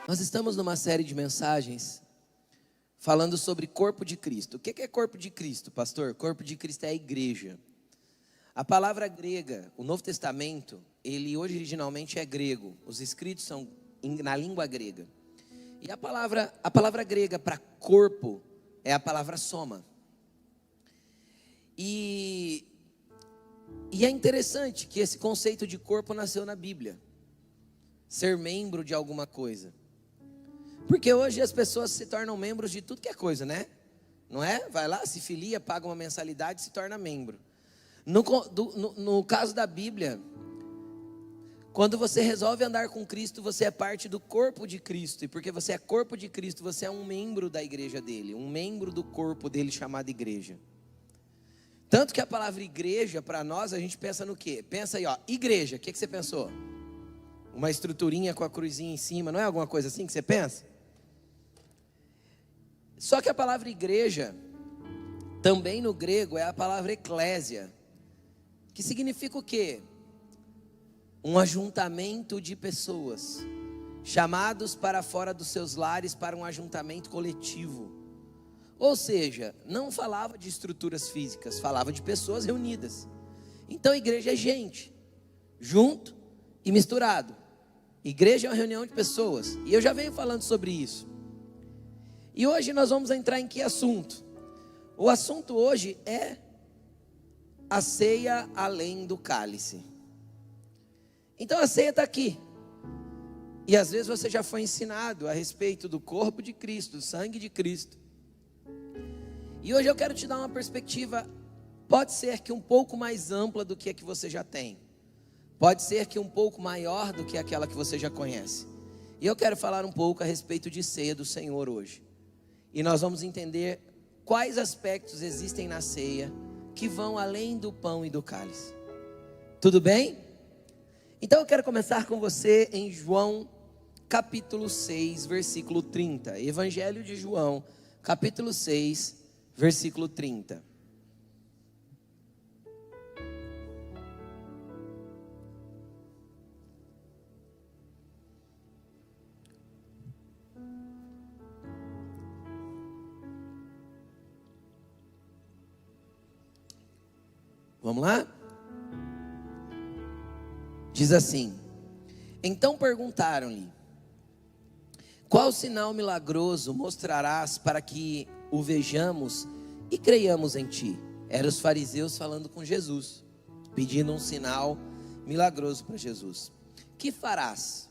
Nós estamos numa série de mensagens falando sobre corpo de Cristo. O que é corpo de Cristo, pastor? Corpo de Cristo é a igreja. A palavra grega, o Novo Testamento, ele originalmente é grego. Os escritos são na língua grega. E a palavra grega para corpo é a palavra soma. E é interessante que esse conceito de corpo nasceu na Bíblia. Ser membro de alguma coisa. Porque hoje as pessoas se tornam membros de tudo que é coisa, né? Não é? Vai lá, se filia, paga uma mensalidade e se torna membro. No caso da Bíblia, quando você resolve andar com Cristo, você é parte do corpo de Cristo. E porque você é corpo de Cristo, você é um membro da igreja dele. Um membro do corpo dele chamado igreja. Tanto que a palavra igreja, para nós, a gente pensa no quê? Pensa aí, ó, igreja, o que você pensou? Uma estruturinha com a cruzinha em cima, não é alguma coisa assim que você pensa? Só que a palavra igreja, também no grego, é a palavra eclésia, que significa o quê? Um ajuntamento de pessoas, chamados para fora dos seus lares para um ajuntamento coletivo. Ou seja, não falava de estruturas físicas, falava de pessoas reunidas. Então igreja é gente, junto e misturado. Igreja é uma reunião de pessoas, e eu já venho falando sobre isso. E hoje nós vamos entrar em que assunto? O assunto hoje é a ceia além do cálice. Então a ceia está aqui. E às vezes você já foi ensinado a respeito do corpo de Cristo, do sangue de Cristo. E hoje eu quero te dar uma perspectiva, pode ser que um pouco mais ampla do que a que você já tem. Pode ser que um pouco maior do que aquela que você já conhece. E eu quero falar um pouco a respeito de ceia do Senhor hoje. E nós vamos entender quais aspectos existem na ceia que vão além do pão e do cálice. Tudo bem? Então eu quero começar com você em João capítulo 6, versículo 30. Evangelho de João, capítulo 6, versículo 30. Vamos lá? Diz assim: então perguntaram-lhe: qual sinal milagroso mostrarás para que o vejamos e creiamos em ti? Eram os fariseus falando com Jesus, pedindo um sinal milagroso para Jesus. Que farás?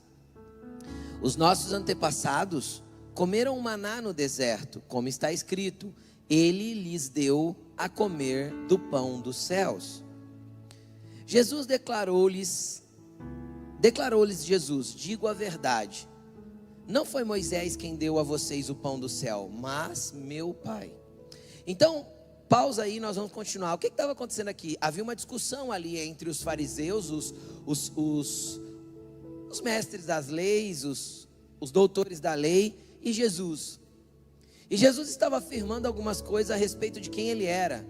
Os nossos antepassados comeram maná no deserto, como está escrito: ele lhes deu a comer do pão dos céus. Jesus declarou-lhes Jesus: digo a verdade, não foi Moisés quem deu a vocês o pão do céu, mas meu Pai. Então, pausa aí, nós vamos continuar. O que estava acontecendo aqui? Havia uma discussão ali entre os fariseus, os mestres das leis, os doutores da lei e Jesus. E Jesus estava afirmando algumas coisas a respeito de quem ele era.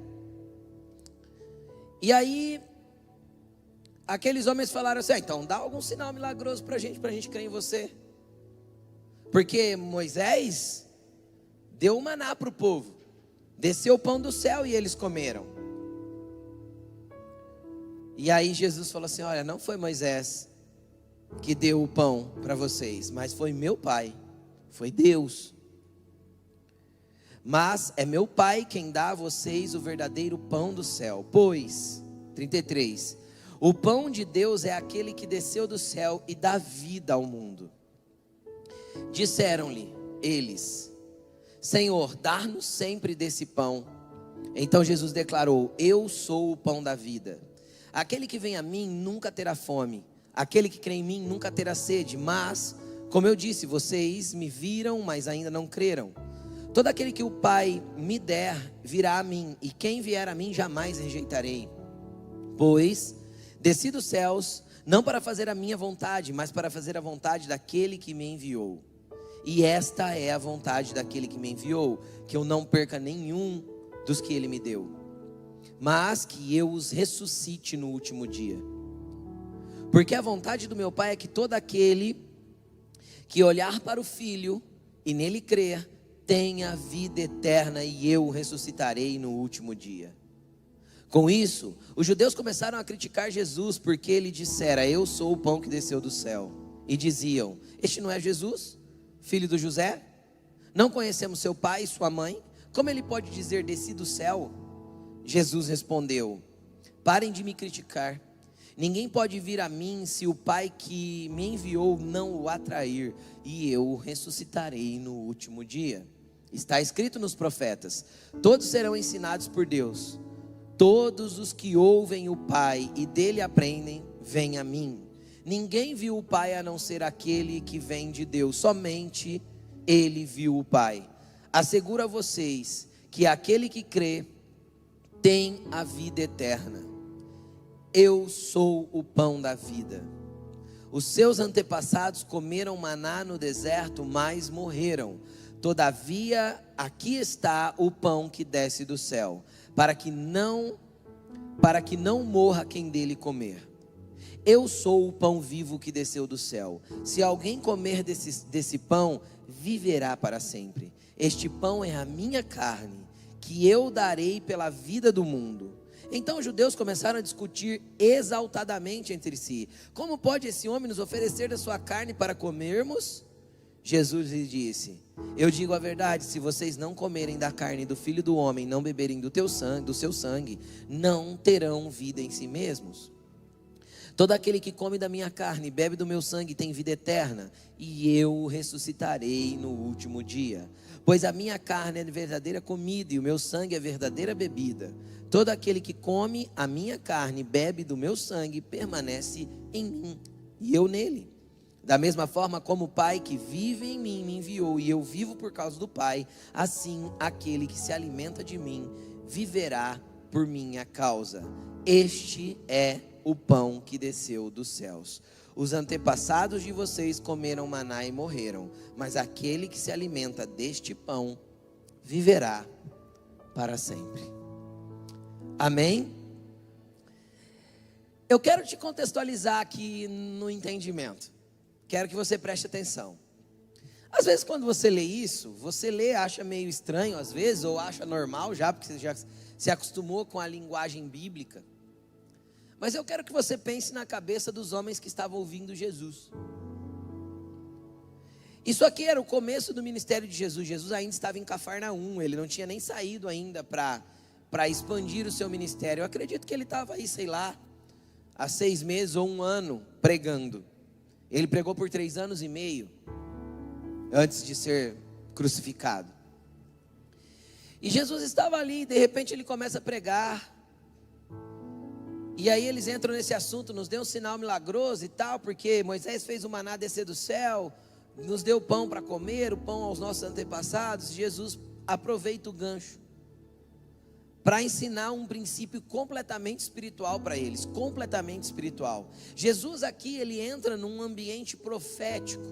E aí, aqueles homens falaram assim: então dá algum sinal milagroso para a gente crer em você. Porque Moisés deu o maná para o povo, desceu o pão do céu e eles comeram. E aí Jesus falou assim: olha, não foi Moisés que deu o pão para vocês, mas foi meu Pai, foi Deus. Mas é meu Pai quem dá a vocês o verdadeiro pão do céu. Pois, 33, o pão de Deus é aquele que desceu do céu e dá vida ao mundo. Disseram-lhe eles: Senhor, dá-nos sempre desse pão. Então Jesus declarou: eu sou o pão da vida. Aquele que vem a mim nunca terá fome. Aquele que crê em mim nunca terá sede. Mas, como eu disse, vocês me viram, mas ainda não creram. Todo aquele que o Pai me der virá a mim, e quem vier a mim jamais rejeitarei. Pois desci dos céus, não para fazer a minha vontade, mas para fazer a vontade daquele que me enviou. E esta é a vontade daquele que me enviou, que eu não perca nenhum dos que ele me deu, mas que eu os ressuscite no último dia. Porque a vontade do meu Pai é que todo aquele que olhar para o Filho e nele crer, tem a vida eterna e eu o ressuscitarei no último dia. Com isso, os judeus começaram a criticar Jesus, porque ele dissera: eu sou o pão que desceu do céu. E diziam: este não é Jesus, filho do José? Não conhecemos seu pai e sua mãe? Como ele pode dizer: desci do céu? Jesus respondeu: parem de me criticar. Ninguém pode vir a mim se o Pai que me enviou não o atrair, e eu o ressuscitarei no último dia. Está escrito nos profetas: todos serão ensinados por Deus. Todos os que ouvem o Pai e dele aprendem, vêm a mim. Ninguém viu o Pai a não ser aquele que vem de Deus, somente ele viu o Pai. Asseguro a vocês que aquele que crê tem a vida eterna. Eu sou o pão da vida. Os seus antepassados comeram maná no deserto, mas morreram. Todavia, aqui está o pão que desce do céu, para que não morra quem dele comer. Eu sou o pão vivo que desceu do céu. Se alguém comer desse pão, viverá para sempre. Este pão é a minha carne, que eu darei pela vida do mundo. Então os judeus começaram a discutir exaltadamente entre si: como pode esse homem nos oferecer da sua carne para comermos? Jesus lhe disse: eu digo a verdade, se vocês não comerem da carne do Filho do Homem, não beberem do seu sangue, não terão vida em si mesmos. Todo aquele que come da minha carne e bebe do meu sangue tem vida eterna, e eu o ressuscitarei no último dia. Pois a minha carne é verdadeira comida e o meu sangue é verdadeira bebida. Todo aquele que come a minha carne e bebe do meu sangue permanece em mim e eu nele. Da mesma forma como o Pai que vive em mim me enviou e eu vivo por causa do Pai, assim aquele que se alimenta de mim viverá por minha causa. Este é o pão que desceu dos céus. Os antepassados de vocês comeram maná e morreram, mas aquele que se alimenta deste pão viverá para sempre. Amém? Eu quero te contextualizar aqui no entendimento. Quero que você preste atenção. Às vezes quando você lê isso, você lê, acha meio estranho às vezes, ou acha normal já, porque você já se acostumou com a linguagem bíblica. Mas eu quero que você pense na cabeça dos homens que estavam ouvindo Jesus. Isso aqui era o começo do ministério de Jesus. Jesus ainda estava em Cafarnaum, ele não tinha nem saído ainda para expandir o seu ministério. Eu acredito que ele estava aí, sei lá, há 6 meses ou 1 ano pregando. Ele pregou por 3 anos e meio, antes de ser crucificado. E Jesus estava ali, de repente ele começa a pregar. E aí eles entram nesse assunto: nos deu um sinal milagroso e tal, porque Moisés fez o maná descer do céu, nos deu pão para comer, o pão aos nossos antepassados. Jesus aproveita o gancho para ensinar um princípio completamente espiritual para eles, completamente espiritual. Jesus aqui, ele entra num ambiente profético.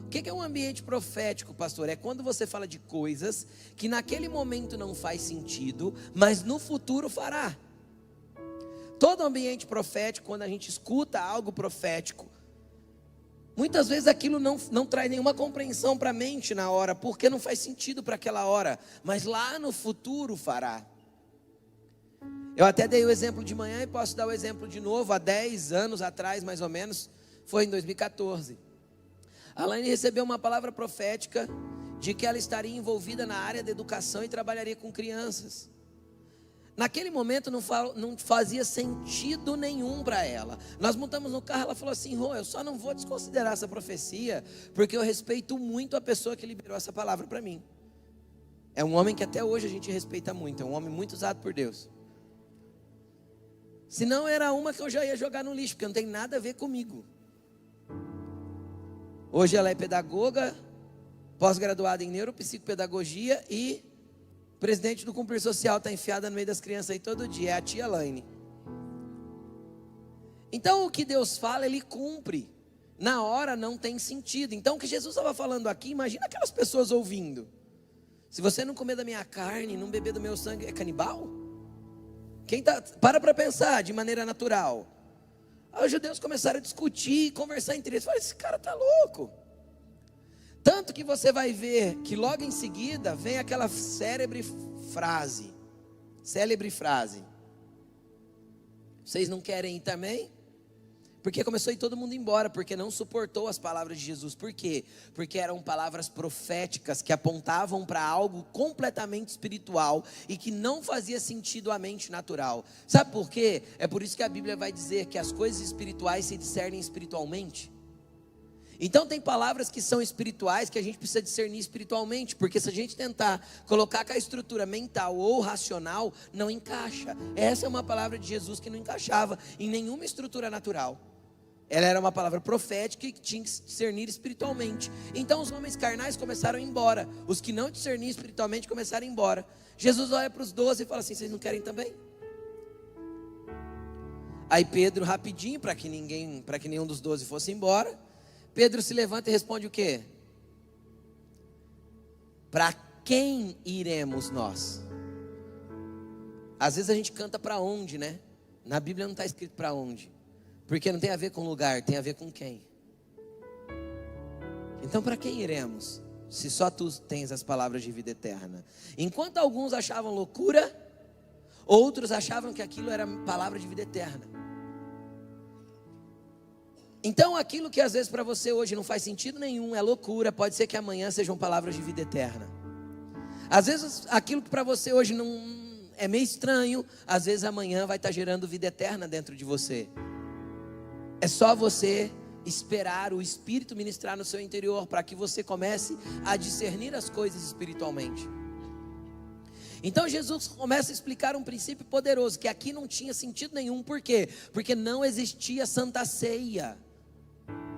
O que é um ambiente profético, pastor? É quando você fala de coisas que naquele momento não faz sentido, mas no futuro fará. Todo ambiente profético, quando a gente escuta algo profético, muitas vezes aquilo não traz nenhuma compreensão para a mente na hora, porque não faz sentido para aquela hora, mas lá no futuro fará. Eu até dei o exemplo de manhã e posso dar o exemplo de novo. Há 10 anos atrás, mais ou menos, foi em 2014. A Laine recebeu uma palavra profética de que ela estaria envolvida na área da educação e trabalharia com crianças. Naquele momento não fazia sentido nenhum para ela. Nós montamos no carro, ela falou assim: Rô, eu só não vou desconsiderar essa profecia, porque eu respeito muito a pessoa que liberou essa palavra para mim. É um homem que até hoje a gente respeita muito, é um homem muito usado por Deus. Se não, era uma que eu já ia jogar no lixo, porque não tem nada a ver comigo. Hoje ela é pedagoga, pós-graduada em neuropsicopedagogia e presidente do Cumprir Social, está enfiada no meio das crianças aí todo dia, é a tia Laine. Então o que Deus fala, Ele cumpre. Na hora não tem sentido. Então o que Jesus estava falando aqui, imagina aquelas pessoas ouvindo: se você não comer da minha carne, não beber do meu sangue, é canibal? Para pensar de maneira natural. Aí os judeus começaram a discutir, conversar entre eles. Falaram: esse cara está louco. Tanto que você vai ver que logo em seguida vem aquela célebre frase. Vocês não querem ir também? Porque começou a ir todo mundo embora, porque não suportou as palavras de Jesus. Por quê? Porque eram palavras proféticas que apontavam para algo completamente espiritual e que não fazia sentido à mente natural. Sabe por quê? É por isso que a Bíblia vai dizer que as coisas espirituais se discernem espiritualmente. Então tem palavras que são espirituais que a gente precisa discernir espiritualmente, porque se a gente tentar colocar com a estrutura mental ou racional, não encaixa. Essa é uma palavra de Jesus que não encaixava em nenhuma estrutura natural. Ela era uma palavra profética e que tinha que se discernir espiritualmente. Então os homens carnais começaram a ir embora. Os que não discerniam espiritualmente começaram a ir embora. Jesus olha para os 12 e fala assim: vocês não querem também? Aí Pedro, rapidinho, para que nenhum dos 12 fosse embora, Pedro se levanta e responde o quê? Para quem iremos nós? Às vezes a gente canta para onde, né? Na Bíblia não está escrito para onde. Porque não tem a ver com lugar, tem a ver com quem. Então para quem iremos? Se só tu tens as palavras de vida eterna. Enquanto alguns achavam loucura, outros achavam que aquilo era palavra de vida eterna. Então aquilo que às vezes para você hoje não faz sentido nenhum, é loucura, pode ser que amanhã sejam palavras de vida eterna. Às vezes aquilo que para você hoje não é meio estranho, às vezes amanhã vai estar gerando vida eterna dentro de você. É só você esperar o Espírito ministrar no seu interior, para que você comece a discernir as coisas espiritualmente. Então Jesus começa a explicar um princípio poderoso, que aqui não tinha sentido nenhum. Por quê? Porque não existia Santa Ceia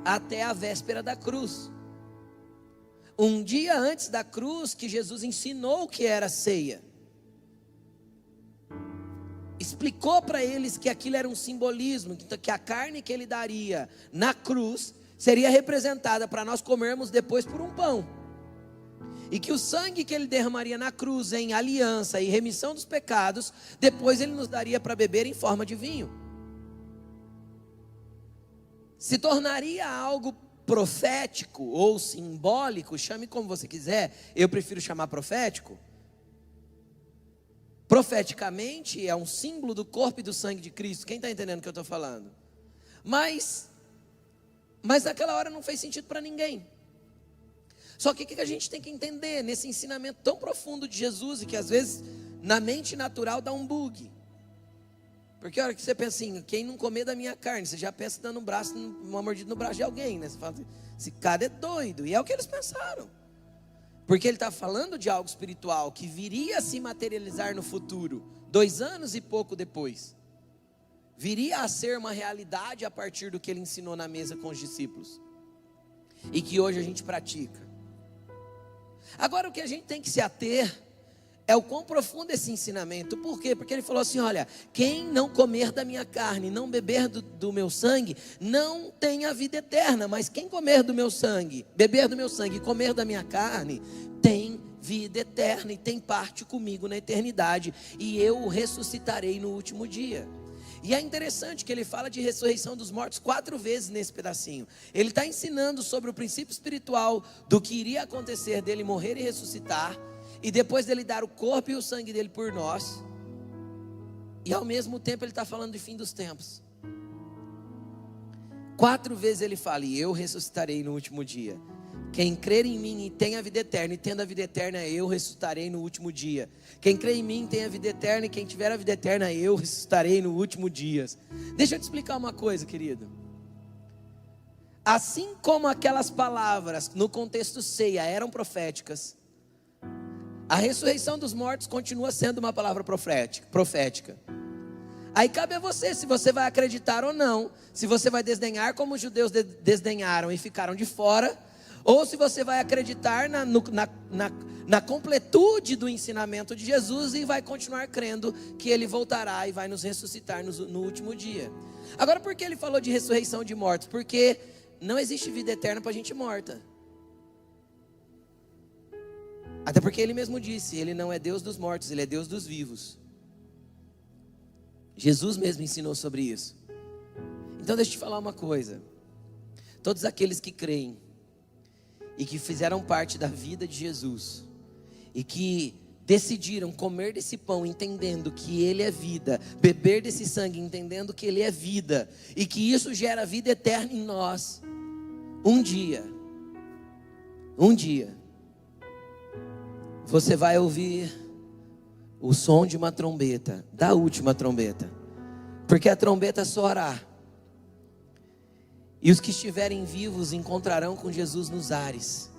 até a véspera da cruz. Um dia antes da cruz que Jesus ensinou o que era ceia. Explicou para eles que aquilo era um simbolismo, que a carne que ele daria na cruz seria representada para nós comermos depois por um pão. E que o sangue que ele derramaria na cruz em aliança e remissão dos pecados, depois ele nos daria para beber em forma de vinho. Se tornaria algo profético ou simbólico, chame como você quiser, eu prefiro chamar profético. Profeticamente é um símbolo do corpo e do sangue de Cristo. Quem está entendendo o que eu estou falando? Mas naquela hora não fez sentido para ninguém. Só que o que a gente tem que entender nesse ensinamento tão profundo de Jesus, e que às vezes na mente natural dá um bug. Porque a hora que você pensa assim, quem não comer da minha carne, você já pensa dando uma mordida no braço de alguém, né? Você fala assim, esse cara é doido. E é o que eles pensaram. Porque ele está falando de algo espiritual que viria a se materializar no futuro, 2 anos e pouco depois. Viria a ser uma realidade a partir do que ele ensinou na mesa com os discípulos. E que hoje a gente pratica. Agora o que a gente tem que se ater é o quão profundo esse ensinamento. Por quê? Porque ele falou assim, olha, quem não comer da minha carne, não beber do meu sangue, não tem a vida eterna. Mas quem comer do meu sangue, beber do meu sangue e comer da minha carne, tem vida eterna e tem parte comigo na eternidade. E eu o ressuscitarei no último dia. E é interessante que ele fala de ressurreição dos mortos 4 vezes nesse pedacinho. Ele está ensinando sobre o princípio espiritual do que iria acontecer dele morrer e ressuscitar, e depois dele dar o corpo e o sangue dele por nós. E ao mesmo tempo ele está falando do fim dos tempos. 4 vezes ele fala, e eu ressuscitarei no último dia. Quem crer em mim e tem a vida eterna, e tendo a vida eterna, eu ressuscitarei no último dia. Quem crê em mim tem a vida eterna, e quem tiver a vida eterna, eu ressuscitarei no último dia. Deixa eu te explicar uma coisa, querido. Assim como aquelas palavras no contexto ceia eram proféticas, a ressurreição dos mortos continua sendo uma palavra profética. Aí cabe a você, se você vai acreditar ou não, se você vai desdenhar como os judeus desdenharam e ficaram de fora, ou se você vai acreditar na completude do ensinamento de Jesus e vai continuar crendo que ele voltará e vai nos ressuscitar no último dia. Agora, por que ele falou de ressurreição de mortos? Porque não existe vida eterna para gente morta. Até porque ele mesmo disse, ele não é Deus dos mortos, ele é Deus dos vivos. Jesus mesmo ensinou sobre isso. Então deixa eu te falar uma coisa. Todos aqueles que creem e que fizeram parte da vida de Jesus, e que decidiram comer desse pão entendendo que ele é vida, beber desse sangue entendendo que ele é vida, e que isso gera vida eterna em nós, um dia, você vai ouvir o som de uma trombeta, da última trombeta, porque a trombeta soará, e os que estiverem vivos encontrarão com Jesus nos ares,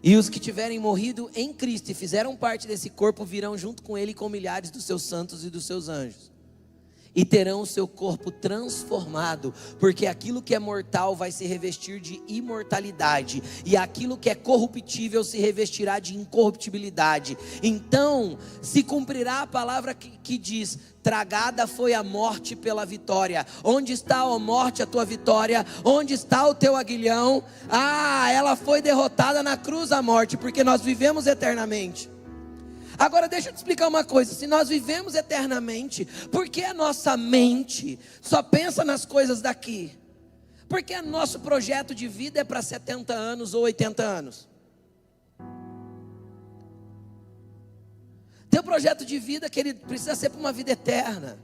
e os que tiverem morrido em Cristo e fizeram parte desse corpo virão junto com ele com milhares dos seus santos e dos seus anjos, e terão o seu corpo transformado, porque aquilo que é mortal vai se revestir de imortalidade, e aquilo que é corruptível se revestirá de incorruptibilidade. Então se cumprirá a palavra que diz: tragada foi a morte pela vitória. Onde está, ó morte, a tua vitória? Onde está o teu aguilhão? Ela foi derrotada na cruz, a morte, porque nós vivemos eternamente. Agora deixa eu te explicar uma coisa: se nós vivemos eternamente, por que a nossa mente só pensa nas coisas daqui? Porque nosso projeto de vida é para 70 anos ou 80 anos. Teu projeto de vida, querido, precisa ser para uma vida eterna.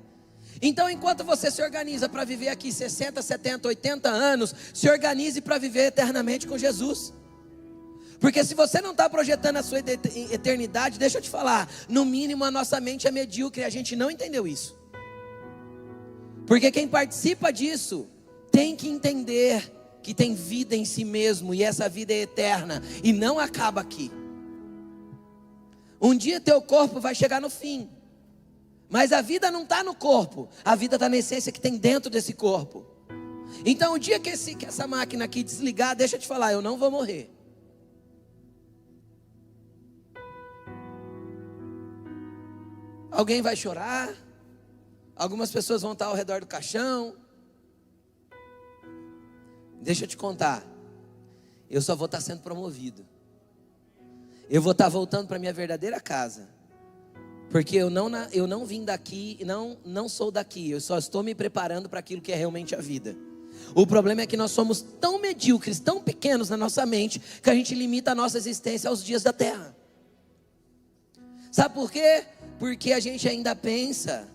Então, enquanto você se organiza para viver aqui 60, 70, 80 anos, se organize para viver eternamente com Jesus. Porque se você não está projetando a sua eternidade, deixa eu te falar, no mínimo a nossa mente é medíocre, a gente não entendeu isso. Porque quem participa disso tem que entender que tem vida em si mesmo, e essa vida é eterna, e não acaba aqui. Um dia teu corpo vai chegar no fim, mas a vida não está no corpo, a vida está na essência que tem dentro desse corpo. Então o dia que essa máquina aqui desligar, deixa eu te falar, eu não vou morrer. Alguém vai chorar, algumas pessoas vão estar ao redor do caixão. Deixa eu te contar, eu só vou estar sendo promovido. Eu vou estar voltando para a minha verdadeira casa, porque eu não vim daqui, não sou daqui, eu só estou me preparando para aquilo que é realmente a vida. O problema é que nós somos tão medíocres, tão pequenos na nossa mente, que a gente limita a nossa existência aos dias da terra. Sabe por quê? Porque a gente ainda pensa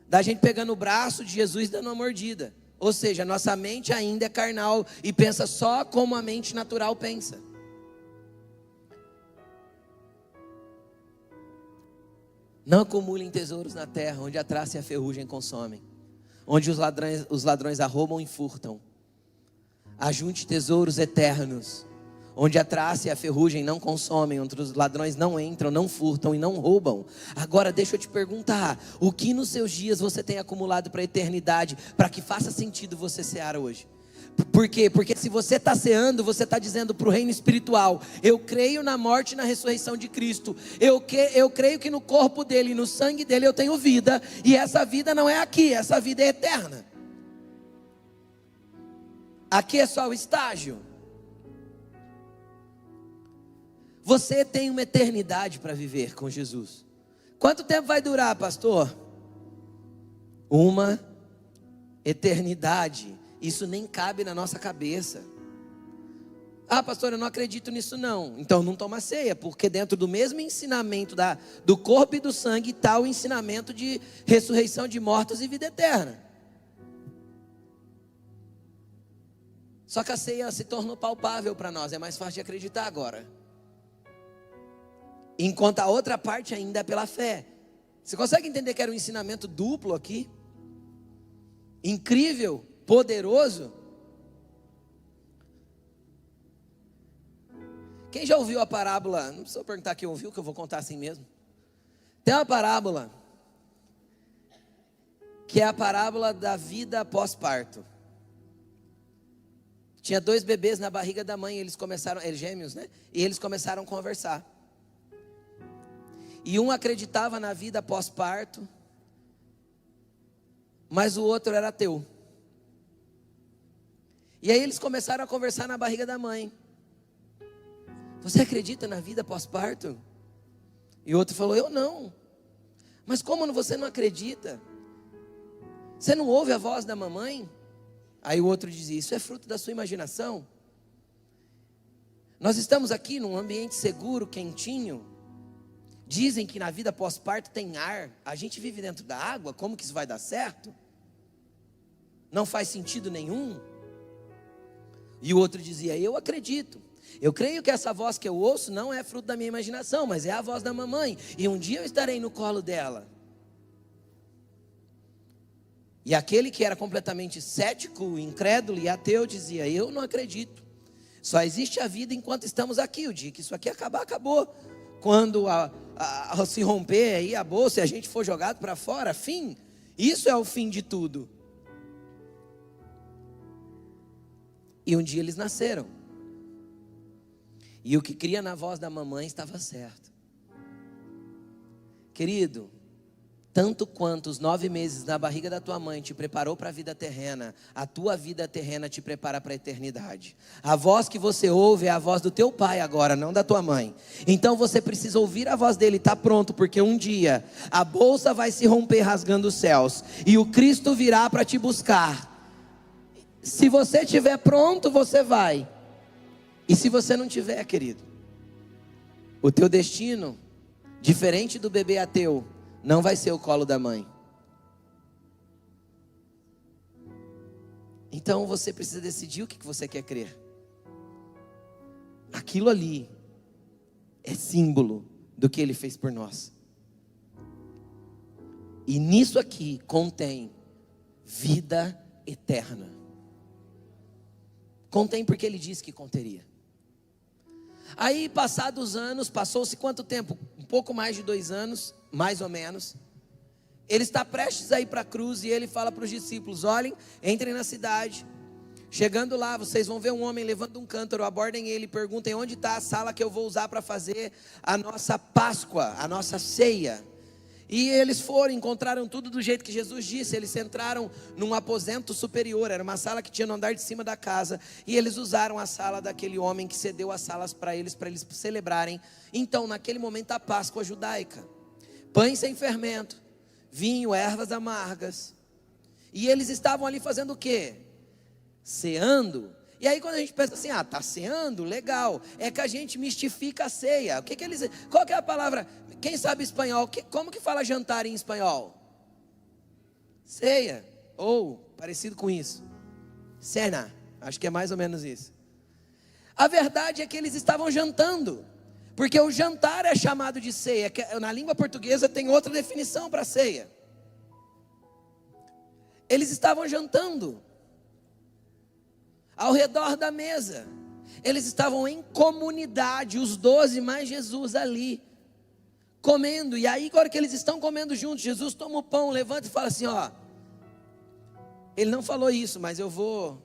da gente pegando o braço de Jesus e dando uma mordida. Ou seja, nossa mente ainda é carnal e pensa só como a mente natural pensa. Não acumulem tesouros na terra, onde a traça e a ferrugem consomem, onde os ladrões arrombam e furtam. Ajunte tesouros eternos, onde a traça e a ferrugem não consomem, onde os ladrões não entram, não furtam e não roubam. Agora deixa eu te perguntar, o que nos seus dias você tem acumulado para a eternidade, para que faça sentido você cear hoje? Por quê? Porque se você está ceando, você está dizendo para o reino espiritual: eu creio na morte e na ressurreição de Cristo, eu creio que no corpo dele, no sangue dele eu tenho vida, e essa vida não é aqui, essa vida é eterna. Aqui é só o estágio. Você tem uma eternidade para viver com Jesus. Quanto tempo vai durar, pastor? Uma eternidade. Isso nem cabe na nossa cabeça. Pastor, eu não acredito nisso não. Então não toma ceia, porque dentro do mesmo ensinamento do corpo e do sangue está o ensinamento de ressurreição de mortos e vida eterna. Só que a ceia se tornou palpável para nós, é mais fácil de acreditar agora. Enquanto a outra parte ainda é pela fé. Você consegue entender que era um ensinamento duplo aqui? Incrível, poderoso. Quem já ouviu a parábola? Não precisa perguntar quem ouviu, que eu vou contar assim mesmo. Tem uma parábola, que é a parábola da vida pós-parto. Tinha 2 bebês na barriga da mãe, eles gêmeos, né? E eles começaram a conversar. E um acreditava na vida pós-parto, mas o outro era ateu. E aí eles começaram a conversar na barriga da mãe. Você acredita na vida pós-parto? E o outro falou: eu não. Mas como você não acredita? Você não ouve a voz da mamãe? Aí o outro dizia: isso é fruto da sua imaginação. Nós estamos aqui num ambiente seguro, quentinho. Dizem que na vida pós-parto tem ar. A gente vive dentro da água, como que isso vai dar certo? Não faz sentido nenhum. E o outro dizia, eu acredito. Eu creio que essa voz que eu ouço não é fruto da minha imaginação, mas é a voz da mamãe. E um dia eu estarei no colo dela. E aquele que era completamente cético, incrédulo e ateu dizia, eu não acredito. Só existe a vida enquanto estamos aqui. O dia que isso aqui acabar, acabou. Quando se romper aí a bolsa e a gente for jogado para fora, fim. Isso é o fim de tudo. E um dia eles nasceram. E o que cria na voz da mamãe estava certo. Querido, tanto quanto os 9 meses na barriga da tua mãe te preparou para a vida terrena, a tua vida terrena te prepara para a eternidade. A voz que você ouve é a voz do teu pai agora, não da tua mãe. Então você precisa ouvir a voz dele, está pronto, porque um dia a bolsa vai se romper rasgando os céus e o Cristo virá para te buscar. Se você estiver pronto, você vai. E se você não tiver, querido, o teu destino, diferente do bebê ateu, não vai ser o colo da mãe. Então você precisa decidir o que você quer crer. Aquilo ali é símbolo do que ele fez por nós. E nisso aqui contém vida eterna. Contém porque ele disse que conteria. Aí, passados anos, passou-se quanto tempo? Um pouco mais de 2 anos, mais ou menos. Ele está prestes a ir para a cruz e ele fala para os discípulos, olhem, entrem na cidade. Chegando lá, vocês vão ver um homem levando um cântaro, abordem ele, perguntem onde está a sala que eu vou usar para fazer a nossa Páscoa, a nossa ceia. E eles foram, encontraram tudo do jeito que Jesus disse. Eles entraram num aposento superior, era uma sala que tinha no andar de cima da casa. E eles usaram a sala daquele homem que cedeu as salas para eles celebrarem. Então, naquele momento, a Páscoa judaica. Pães sem fermento, vinho, ervas amargas. E eles estavam ali fazendo o quê? Ceando. E aí quando a gente pensa assim, tá ceando, legal. É que a gente mistifica a ceia. O que eles... Qual que é a palavra? Quem sabe espanhol? Como que fala jantar em espanhol? Ceia. Ou, parecido com isso. Cena. Acho que é mais ou menos isso. A verdade é que eles estavam jantando. Porque o jantar é chamado de ceia. Na língua portuguesa tem outra definição para ceia. Eles estavam jantando ao redor da mesa. Eles estavam em comunidade, os 12 mais Jesus ali, comendo. E aí, agora que eles estão comendo juntos, Jesus toma o pão, levanta e fala assim, ele não falou isso, mas eu vou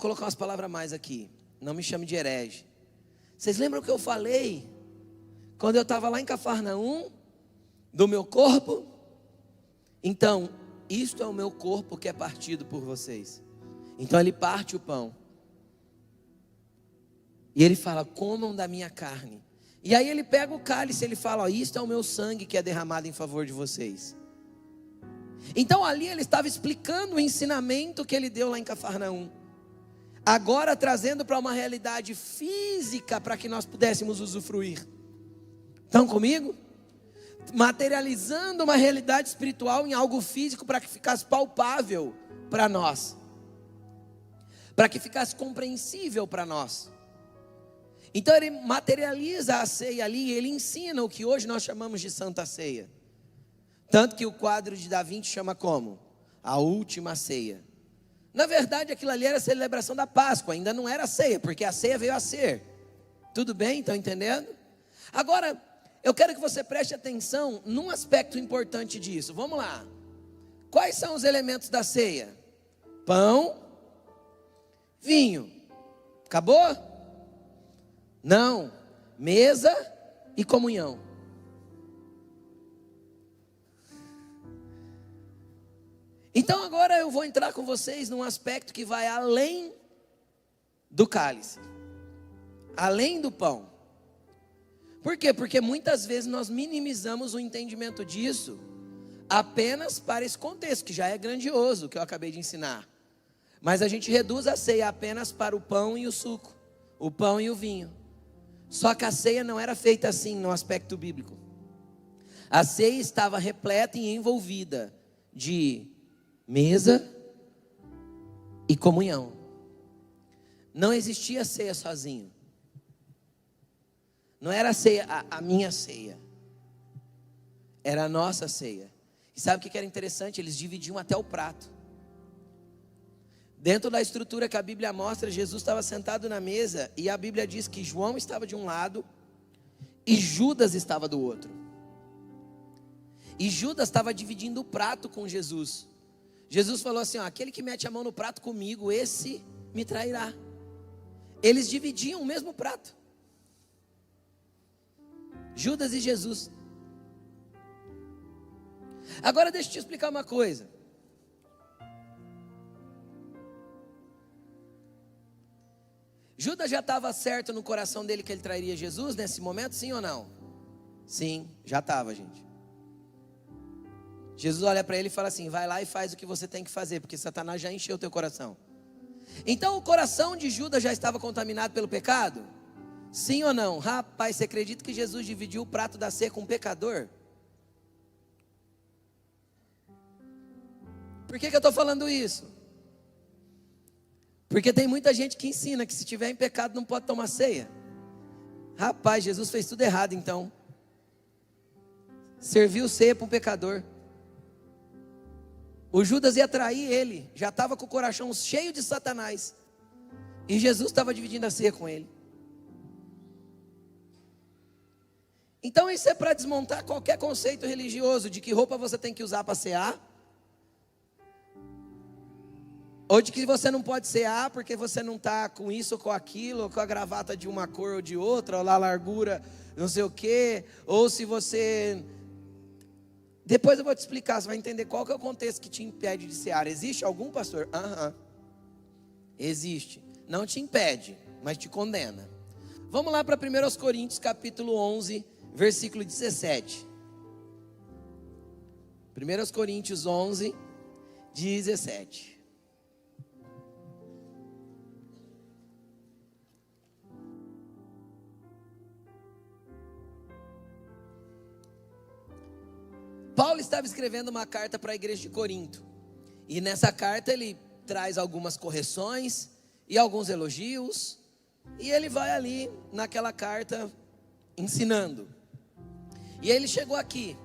colocar umas palavras a mais aqui. Não me chame de herege. Vocês lembram que eu falei, quando eu estava lá em Cafarnaum, do meu corpo? Então, isto é o meu corpo que é partido por vocês. Então ele parte o pão. E ele fala, comam da minha carne. E aí ele pega o cálice e ele fala, isto é o meu sangue que é derramado em favor de vocês. Então ali ele estava explicando o ensinamento que ele deu lá em Cafarnaum. Agora trazendo para uma realidade física para que nós pudéssemos usufruir. Estão comigo? Materializando uma realidade espiritual em algo físico para que ficasse palpável para nós. Para que ficasse compreensível para nós. Então ele materializa a ceia ali e ele ensina o que hoje nós chamamos de Santa Ceia. Tanto que o quadro de Da Vinci chama como? A Última Ceia. Na verdade aquilo ali era a celebração da Páscoa, ainda não era a ceia, porque a ceia veio a ser. Tudo bem? Estão entendendo? Agora, eu quero que você preste atenção num aspecto importante disso. Vamos lá. Quais são os elementos da ceia? Pão, vinho. Acabou? Não. Mesa e comunhão. Então agora eu vou entrar com vocês num aspecto que vai além do cálice. Além do pão. Por quê? Porque muitas vezes nós minimizamos o entendimento disso apenas para esse contexto, que já é grandioso, que eu acabei de ensinar. Mas a gente reduz a ceia apenas para o pão e o suco. o pão e o vinho. Só que a ceia não era feita assim no aspecto bíblico. A ceia estava repleta e envolvida de mesa e comunhão. Não existia ceia sozinho. Não era a ceia, a minha ceia. Era a nossa ceia. E sabe o que era interessante? Eles dividiam até o prato. Dentro da estrutura que a Bíblia mostra, Jesus estava sentado na mesa e a Bíblia diz que João estava de um lado e Judas estava do outro. E Judas estava dividindo o prato com Jesus. Jesus falou assim, ó, aquele que mete a mão no prato comigo, esse me trairá. Eles dividiam o mesmo prato. Judas e Jesus. Agora deixa eu te explicar uma coisa. Judas já estava certo no coração dele que ele trairia Jesus nesse momento, sim ou não? Sim, já estava, gente. Jesus olha para ele e fala assim, vai lá e faz o que você tem que fazer, porque Satanás já encheu o teu coração. Então o coração de Judas já estava contaminado pelo pecado? Sim ou não? Rapaz, você acredita que Jesus dividiu o prato da ceia com um pecador? Por que eu estou falando isso? Porque tem muita gente que ensina que se tiver em pecado não pode tomar ceia. Rapaz, Jesus fez tudo errado então. Serviu ceia para um pecador. O Judas ia trair ele, já estava com o coração cheio de Satanás. E Jesus estava dividindo a ceia com ele. Então isso é para desmontar qualquer conceito religioso de que roupa você tem que usar para cear. Ou de que você não pode cear porque você não está com isso ou com aquilo, ou com a gravata de uma cor ou de outra, ou lá a largura, não sei o quê. Ou se você... Depois eu vou te explicar, você vai entender qual que é o contexto que te impede de cear. Existe algum, pastor? Existe. Não te impede, mas te condena. Vamos lá para 1 Coríntios capítulo 11, versículo 17. 1 Coríntios 11, 17. Paulo estava escrevendo uma carta para a igreja de Corinto. E nessa carta ele traz algumas correções e alguns elogios. E ele vai ali naquela carta ensinando. E aí ele chegou aqui.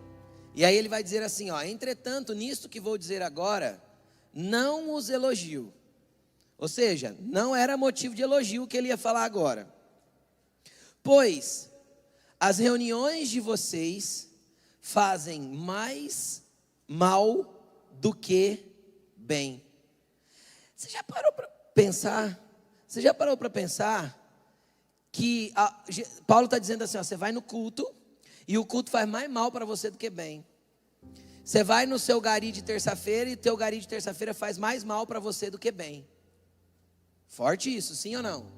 E aí ele vai dizer assim, ó, entretanto, nisto que vou dizer agora, não os elogio. Ou seja, não era motivo de elogio o que ele ia falar agora. Pois as reuniões de vocês fazem mais mal do que bem. Você já parou para pensar? Você já parou para pensar que Paulo está dizendo assim, ó, você vai no culto e o culto faz mais mal para você do que bem. Você vai no seu gari de terça-feira e teu gari de terça-feira faz mais mal para você do que bem. Forte isso, sim ou não?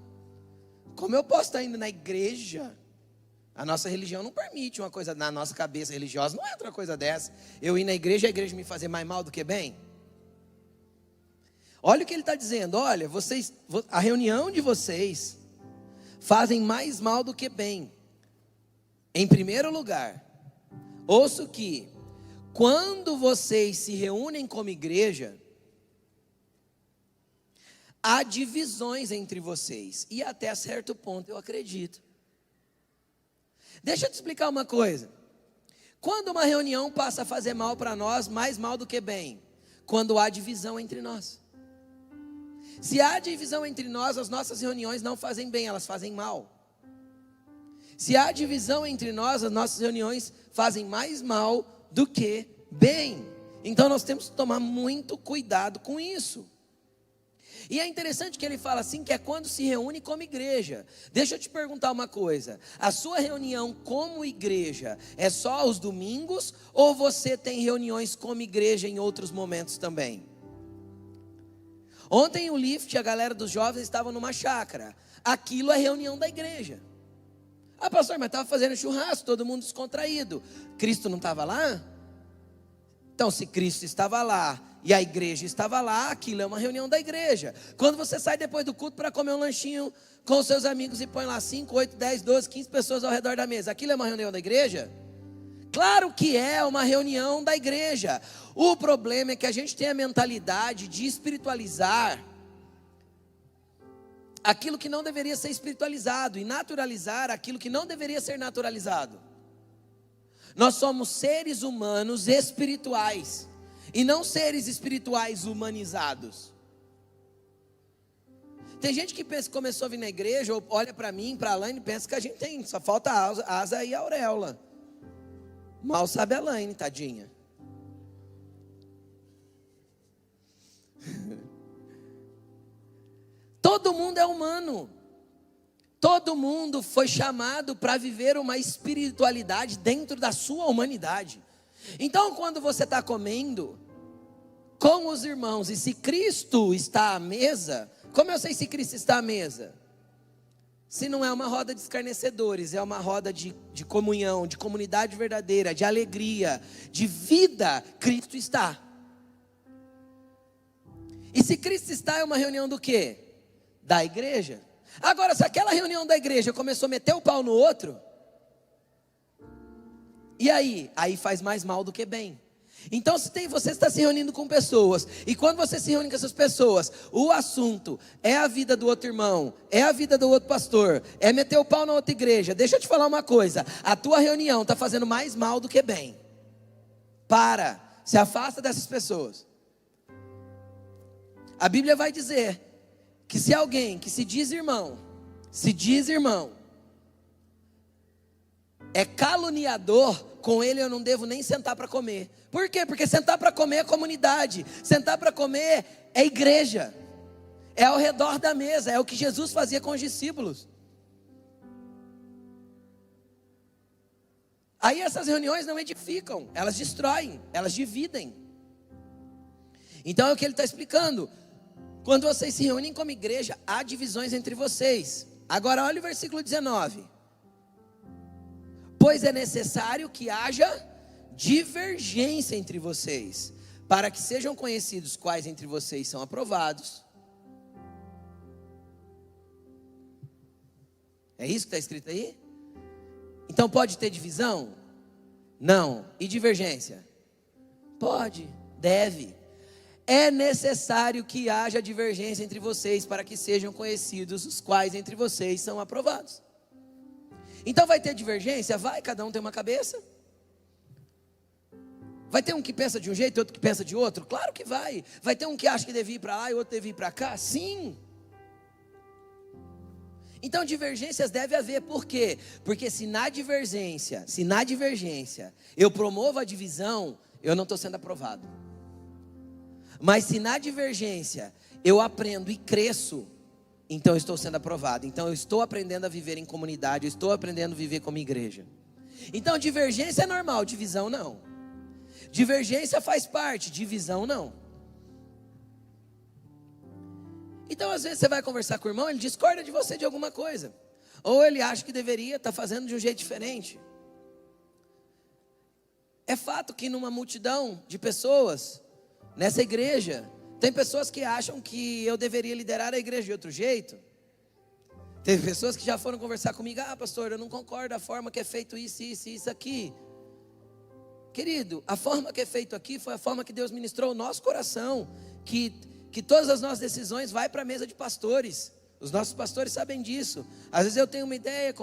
Como eu posso estar indo na igreja? A nossa religião não permite uma coisa, na nossa cabeça religiosa não entra uma coisa dessa. Eu ir na igreja, a igreja me fazer mais mal do que bem. Olha o que ele está dizendo, olha, vocês, a reunião de vocês fazem mais mal do que bem. Em primeiro lugar, ouço que quando vocês se reúnem como igreja, há divisões entre vocês. E até certo ponto eu acredito. Deixa eu te explicar uma coisa. Quando uma reunião passa a fazer mal para nós, mais mal do que bem? Quando há divisão entre nós. Se há divisão entre nós, as nossas reuniões não fazem bem, elas fazem mal. Se há divisão entre nós, as nossas reuniões fazem mais mal do que bem. Então nós temos que tomar muito cuidado com isso. E é interessante que ele fala assim, que é quando se reúne como igreja. Deixa eu te perguntar uma coisa. A sua reunião como igreja é só aos domingos? Ou você tem reuniões como igreja em outros momentos também? Ontem o Lift, a galera dos jovens estavam numa chácara. Aquilo é reunião da igreja. Ah, pastor, mas estava fazendo churrasco, todo mundo descontraído. Cristo não estava lá? Então, se Cristo estava lá E a igreja estava lá, aquilo é uma reunião da igreja. Quando você sai depois do culto para comer um lanchinho com os seus amigos e põe lá 5, 8, 10, 12, 15 pessoas ao redor da mesa, aquilo é uma reunião da igreja? Claro que é uma reunião da igreja. O problema é que a gente tem a mentalidade de espiritualizar aquilo que não deveria ser espiritualizado e naturalizar aquilo que não deveria ser naturalizado. Nós somos seres humanos espirituais e não seres espirituais humanizados. Tem gente que pensa que começou a vir na igreja, ou olha para mim, para a Alaine, e pensa que a gente tem, só falta asa e auréola. Mal sabe a Alaine, tadinha. Todo mundo é humano. Todo mundo foi chamado para viver uma espiritualidade dentro da sua humanidade. Então, quando você está comendo com os irmãos, e se Cristo está à mesa, como eu sei se Cristo está à mesa? Se não é uma roda de escarnecedores, é uma roda de comunhão, de comunidade verdadeira, de alegria, de vida, Cristo está. E se Cristo está, é uma reunião do quê? Da igreja. Agora, se aquela reunião da igreja começou a meter o pau no outro, e aí? Aí faz mais mal do que bem. Então, você está se reunindo com pessoas, e quando você se reúne com essas pessoas, o assunto é a vida do outro irmão, é a vida do outro pastor, é meter o pau na outra igreja. Deixa eu te falar uma coisa: a tua reunião está fazendo mais mal do que bem. Se afasta dessas pessoas. A Bíblia vai dizer que se alguém que se diz irmão, é caluniador, com ele eu não devo nem sentar para comer. Por quê? Porque sentar para comer é comunidade, sentar para comer é igreja, é ao redor da mesa, é o que Jesus fazia com os discípulos. Aí essas reuniões não edificam, elas destroem, elas dividem. Então é o que ele está explicando. Quando vocês se reúnem como igreja, há divisões entre vocês. Agora olha o versículo 19. Pois é necessário que haja divergência entre vocês, para que sejam conhecidos quais entre vocês são aprovados. É isso que está escrito aí? Então pode ter divisão? Não. E divergência? Pode, deve. É necessário que haja divergência entre vocês, para que sejam conhecidos os quais entre vocês são aprovados. Então vai ter divergência? Vai, cada um tem uma cabeça. Vai ter um que pensa de um jeito e outro que pensa de outro? Claro que vai. Vai ter um que acha que devia ir para lá e outro devia ir para cá? Sim. Então divergências deve haver, por quê? Porque se na divergência eu promovo a divisão, eu não estou sendo aprovado. Mas se na divergência eu aprendo e cresço, então eu estou sendo aprovado. Então eu estou aprendendo a viver em comunidade, eu estou aprendendo a viver como igreja. Então divergência é normal, divisão não. Divergência faz parte, divisão não. Então às vezes você vai conversar com o irmão, ele discorda de você de alguma coisa, ou ele acha que deveria estar fazendo de um jeito diferente. É fato que numa multidão de pessoas, nessa igreja, tem pessoas que acham que eu deveria liderar a igreja de outro jeito. Teve pessoas que já foram conversar comigo: pastor, eu não concordo da forma que é feito isso aqui. Querido, a forma que é feito aqui foi a forma que Deus ministrou o nosso coração, que todas as nossas decisões vai para a mesa de pastores. Os nossos pastores sabem disso. Às vezes eu tenho uma ideia,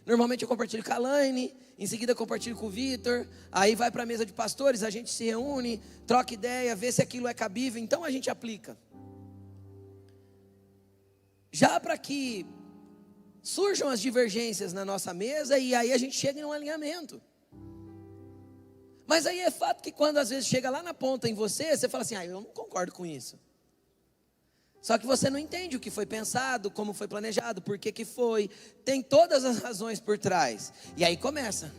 normalmente eu compartilho com a Alaine, em seguida eu compartilho com o Vitor, aí vai para a mesa de pastores, a gente se reúne, troca ideia, vê se aquilo é cabível, então a gente aplica. Já para que surjam as divergências na nossa mesa, e aí a gente chega em um alinhamento. Mas aí é fato que quando às vezes chega lá na ponta em você fala assim: eu não concordo com isso. Só que você não entende o que foi pensado, como foi planejado, por que foi. Tem todas as razões por trás. E aí começa.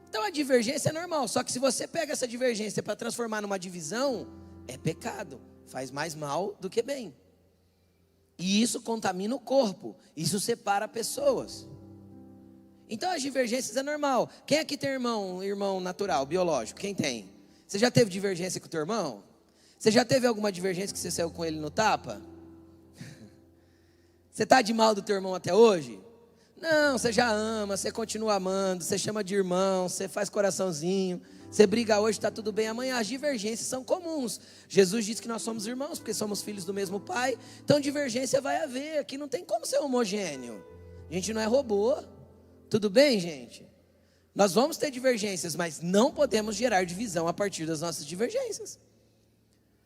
Então a divergência é normal. Só que se você pega essa divergência para transformar numa divisão, é pecado. Faz mais mal do que bem. E isso contamina o corpo. Isso separa pessoas. Então as divergências é normal. Quem aqui tem irmão natural, biológico? Quem tem? Você já teve divergência com o teu irmão? Você já teve alguma divergência que você saiu com ele no tapa? Você está de mal do teu irmão até hoje? Não, você já ama, você continua amando, você chama de irmão, você faz coraçãozinho, você briga hoje, está tudo bem amanhã. As divergências são comuns. Jesus disse que nós somos irmãos, porque somos filhos do mesmo pai. Então divergência vai haver, aqui não tem como ser homogêneo. A gente não é robô. Tudo bem, gente? Nós vamos ter divergências, mas não podemos gerar divisão a partir das nossas divergências.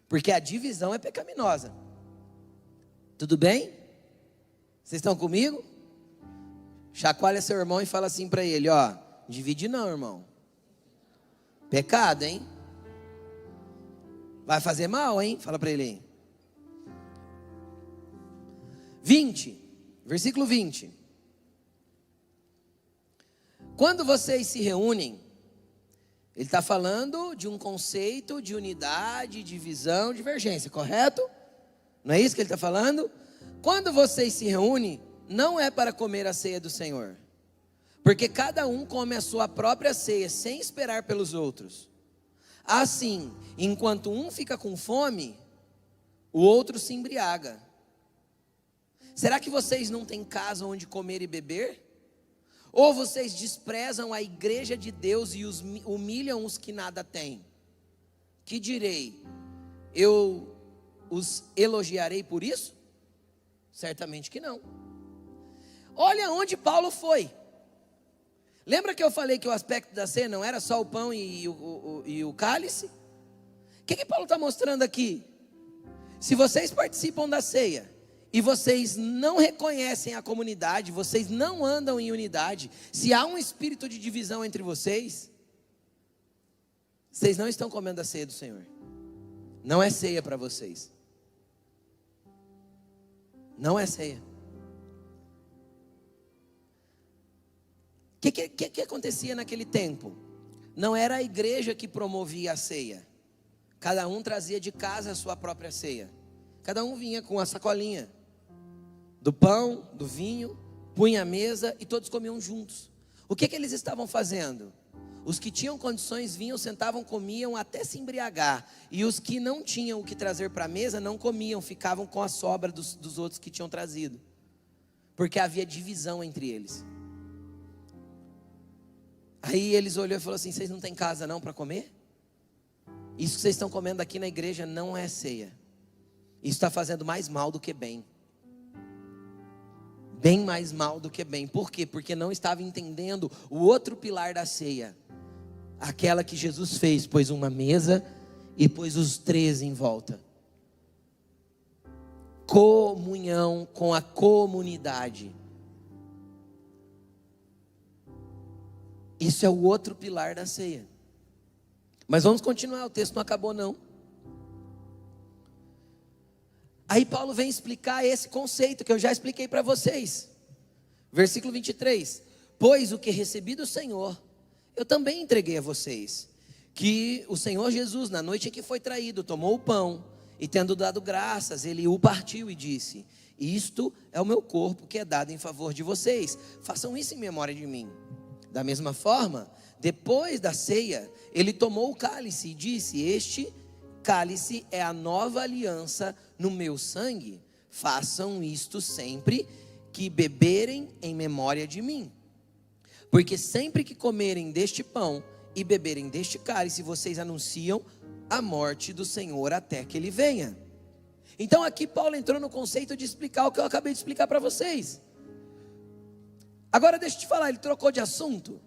Porque a divisão é pecaminosa. Tudo bem? Vocês estão comigo? Chacoalha seu irmão e fala assim para ele, ó, divide não, irmão. Pecado, hein? Vai fazer mal, hein? Fala para ele aí. 20, versículo 20. Quando vocês se reúnem, ele está falando de um conceito de unidade, divisão, divergência, correto? Não é isso que ele está falando? Quando vocês se reúnem, não é para comer a ceia do Senhor, porque cada um come a sua própria ceia, sem esperar pelos outros. Assim, enquanto um fica com fome, o outro se embriaga. Será que vocês não têm casa onde comer e beber? Ou vocês desprezam a igreja de Deus e humilham os que nada têm? Que direi? Eu os elogiarei por isso? Certamente que não. Olha onde Paulo foi. Lembra que eu falei que o aspecto da ceia não era só o pão e o cálice? O que Paulo está mostrando aqui? Se vocês participam da ceia e vocês não reconhecem a comunidade, vocês não andam em unidade, se há um espírito de divisão entre vocês, vocês não estão comendo a ceia do Senhor. Não é ceia para vocês. Não é ceia. O que acontecia naquele tempo? Não era a igreja que promovia a ceia. Cada um trazia de casa a sua própria ceia. Cada um vinha com a sacolinha do pão, do vinho, punha a mesa e todos comiam juntos. O que eles estavam fazendo? Os que tinham condições vinham, sentavam, comiam até se embriagar. E os que não tinham o que trazer para a mesa não comiam, ficavam com a sobra dos outros que tinham trazido. Porque havia divisão entre eles. Aí eles olhou e falou assim: vocês não têm casa não para comer? Isso que vocês estão comendo aqui na igreja não é ceia. Isso está fazendo mais mal do que bem. Bem mais mal do que bem. Por quê? Porque não estava entendendo o outro pilar da ceia. Aquela que Jesus fez, pôs uma mesa e pôs os 13 em volta. Comunhão com a comunidade. Isso é o outro pilar da ceia. Mas vamos continuar, o texto não acabou não. Aí Paulo vem explicar esse conceito que eu já expliquei para vocês. Versículo 23. Pois o que recebi do Senhor, eu também entreguei a vocês. Que o Senhor Jesus, na noite em que foi traído, tomou o pão e tendo dado graças, ele o partiu e disse: isto é o meu corpo que é dado em favor de vocês. Façam isso em memória de mim. Da mesma forma, depois da ceia, ele tomou o cálice e disse: este cálice é a nova aliança no meu sangue. Façam isto sempre que beberem em memória de mim. Porque sempre que comerem deste pão e beberem deste cálice, vocês anunciam a morte do Senhor até que ele venha. Então aqui Paulo entrou no conceito de explicar o que eu acabei de explicar para vocês. Agora deixa eu te falar, ele trocou de assunto?